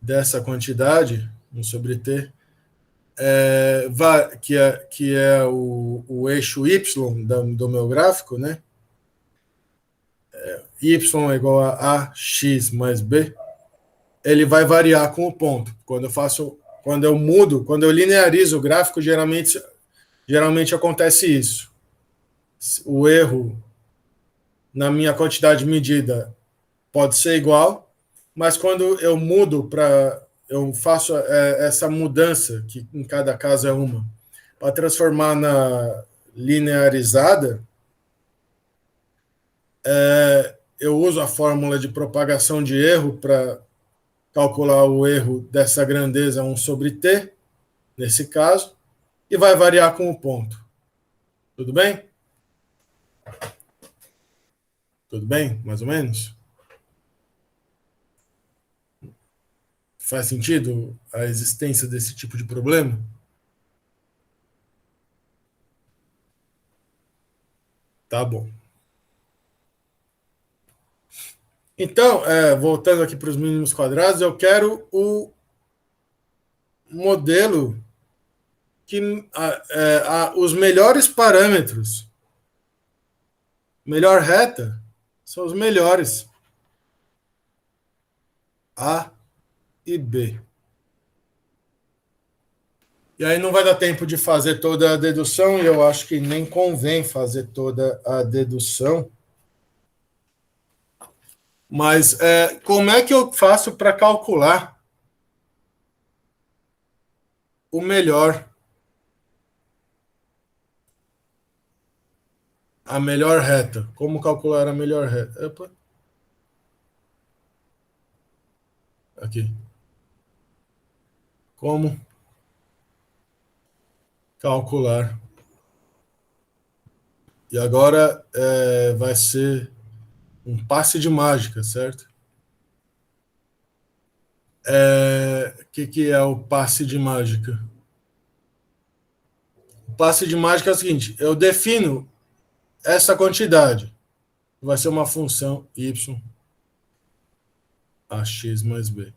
dessa quantidade, 1 sobre t, que é o eixo y do meu gráfico, né? Y é igual a ax mais b, ele vai variar com o ponto. Quando eu linearizo o gráfico, geralmente acontece isso. O erro na minha quantidade medida pode ser igual, mas quando eu eu faço essa mudança, que em cada caso é uma, para transformar na linearizada, eu uso a fórmula de propagação de erro para calcular o erro dessa grandeza 1 sobre t, nesse caso, e vai variar com o ponto. Tudo bem? Tudo bem? Mais ou menos? Faz sentido a existência desse tipo de problema? Tá bom. Então, voltando aqui para os mínimos quadrados, eu quero o modelo que os melhores parâmetros, melhor reta, são os melhores. A e B. E aí não vai dar tempo de fazer toda a dedução, e eu acho que nem convém fazer toda a dedução. Mas como é que eu faço para calcular o melhor, a melhor reta? Como calcular a melhor reta? Opa. Aqui. Como calcular. E agora vai ser um passe de mágica, certo? O que é o passe de mágica? O passe de mágica é o seguinte: eu defino essa quantidade, vai ser uma função y ax mais b.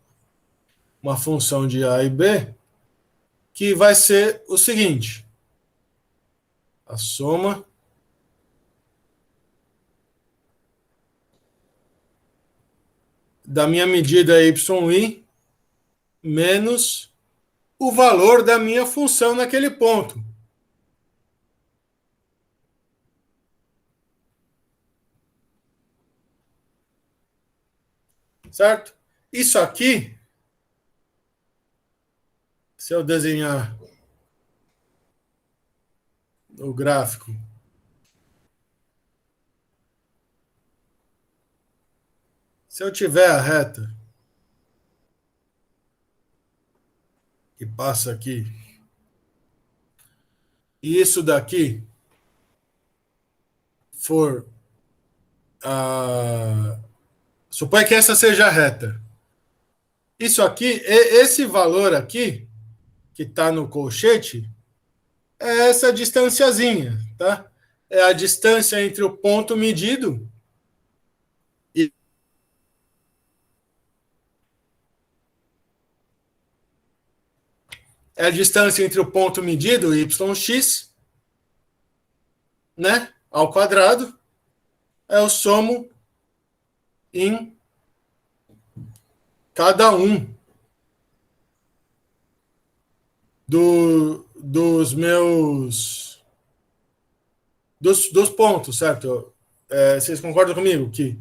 Uma função de a e b, que vai ser o seguinte: a soma da minha medida yi menos o valor da minha função naquele ponto. Certo? Isso aqui, se eu desenhar o gráfico, se eu tiver a reta que passa aqui, e isso daqui for suponha que essa seja a reta. Isso aqui, esse valor aqui, que está no colchete, é essa distanciazinha, tá? É a distância entre o ponto medido e é a distância entre o ponto medido, yx, né, ao quadrado, eu somo em cada um dos meus dos pontos, certo? Vocês concordam comigo que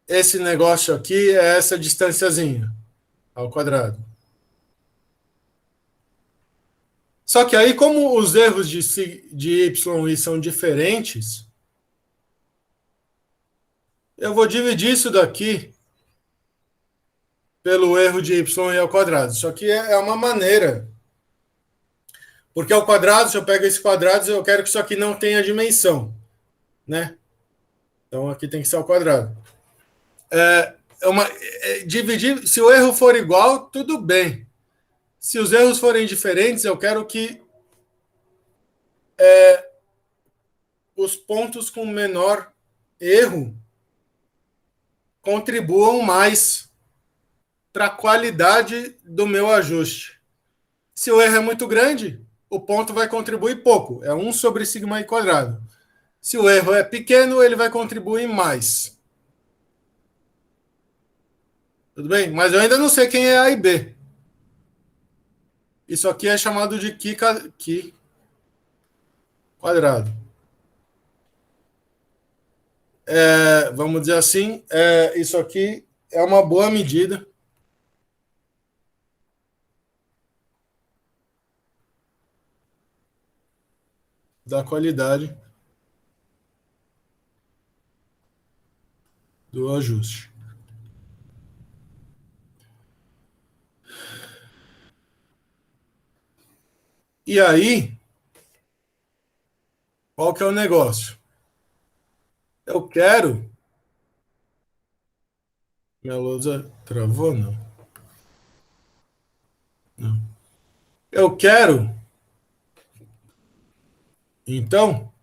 esse negócio aqui é essa distanciazinha ao quadrado? Só que aí, como os erros de y e são diferentes, Eu vou dividir isso daqui pelo erro de y ao quadrado. Isso aqui é uma maneira. Porque ao quadrado, se eu pego esse quadrado, eu quero que isso aqui não tenha dimensão, né? Então aqui tem que ser ao quadrado. Dividir, se o erro for igual, tudo bem. Se os erros forem diferentes, eu quero que os pontos com menor erro contribuam mais para a qualidade do meu ajuste. Se o erro é muito grande, o ponto vai contribuir pouco. É 1 sobre sigma i quadrado. Se o erro é pequeno, ele vai contribuir mais. Tudo bem? Mas eu ainda não sei quem é A e B. Isso aqui é chamado de Qi quadrado. Vamos dizer assim, isso aqui é uma boa medida da qualidade do ajuste. E aí, qual que é o negócio? Eu quero... Minha lousa travou, não? Não. Eu quero, então,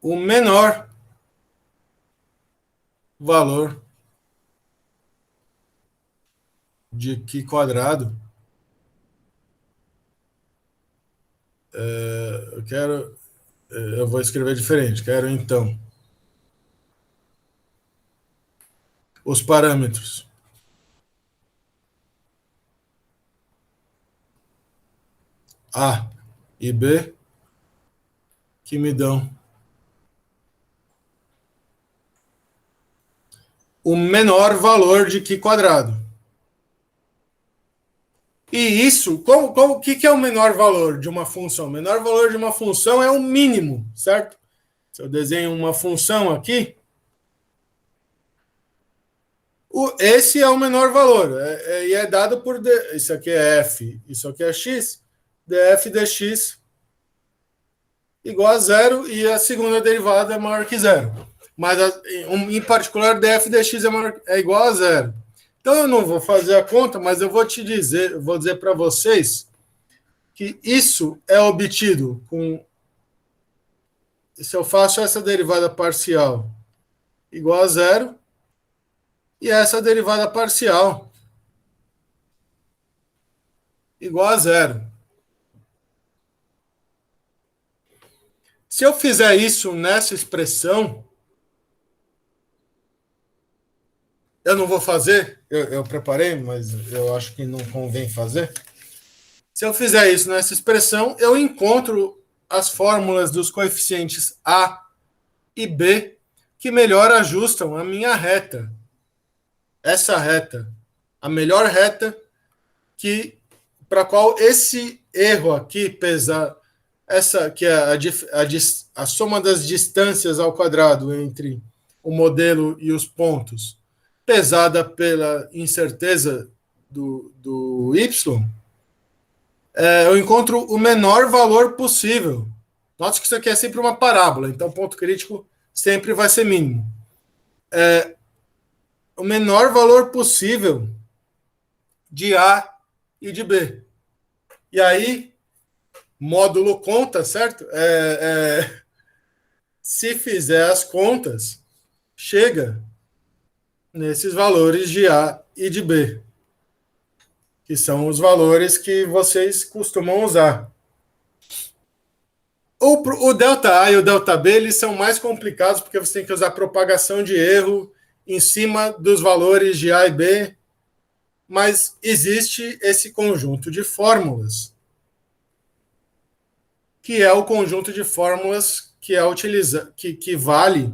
o menor valor de Qi quadrado. Eu vou escrever diferente. Quero, então, os parâmetros A e B que me dão o menor valor de Qi quadrado. E isso, o que é o menor valor de uma função? O menor valor de uma função é o mínimo, certo? Se eu desenho uma função aqui, esse é o menor valor, e é dado por... Isso aqui é f, isso aqui é x, df dx igual a zero, e a segunda derivada é maior que zero. Mas, em particular, df dx é igual a zero. Então, eu não vou fazer a conta, mas eu vou dizer para vocês que isso é obtido com... Se eu faço essa derivada parcial igual a zero, e essa derivada parcial igual a zero. Se eu fizer isso nessa expressão, eu não vou fazer, eu preparei, mas eu acho que não convém fazer. Se eu fizer isso nessa expressão, eu encontro as fórmulas dos coeficientes A e B que melhor ajustam a minha reta. Essa reta, a melhor reta para a qual esse erro aqui, que é a soma das distâncias ao quadrado entre o modelo e os pontos, pesada pela incerteza do y, eu encontro o menor valor possível. Note que isso aqui é sempre uma parábola, então o ponto crítico sempre vai ser mínimo. O menor valor possível de A e de B. E aí, módulo conta, certo? Se fizer as contas, chega nesses valores de A e de B, que são os valores que vocês costumam usar. O delta A e o delta B, eles são mais complicados porque você tem que usar propagação de erro em cima dos valores de A e B, mas existe esse conjunto de fórmulas, que é o conjunto de fórmulas que vale.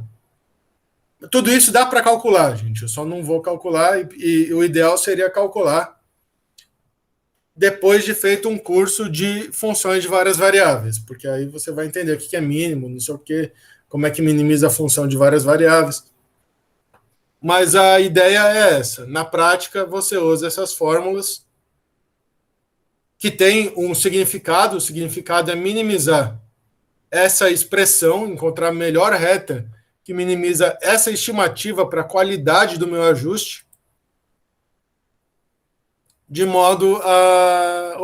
Tudo isso dá para calcular, gente. Eu só não vou calcular, e o ideal seria calcular depois de feito um curso de funções de várias variáveis, porque aí você vai entender o que é mínimo, não sei o quê. como é que minimiza a função de várias variáveis. Mas a ideia é essa. Na prática, você usa essas fórmulas que têm um significado. O significado é minimizar essa expressão, encontrar a melhor reta que minimiza essa estimativa para a qualidade do meu ajuste, de modo a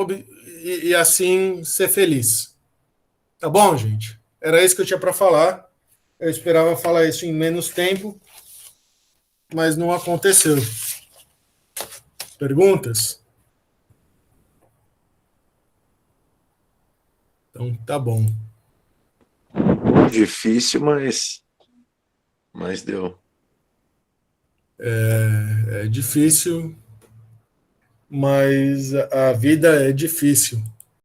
e assim ser feliz. Tá bom, gente? Era isso que eu tinha para falar. Eu esperava falar isso em menos tempo, mas não aconteceu. Perguntas? Então, tá bom. Difícil, mas deu. É difícil, mas a vida é difícil.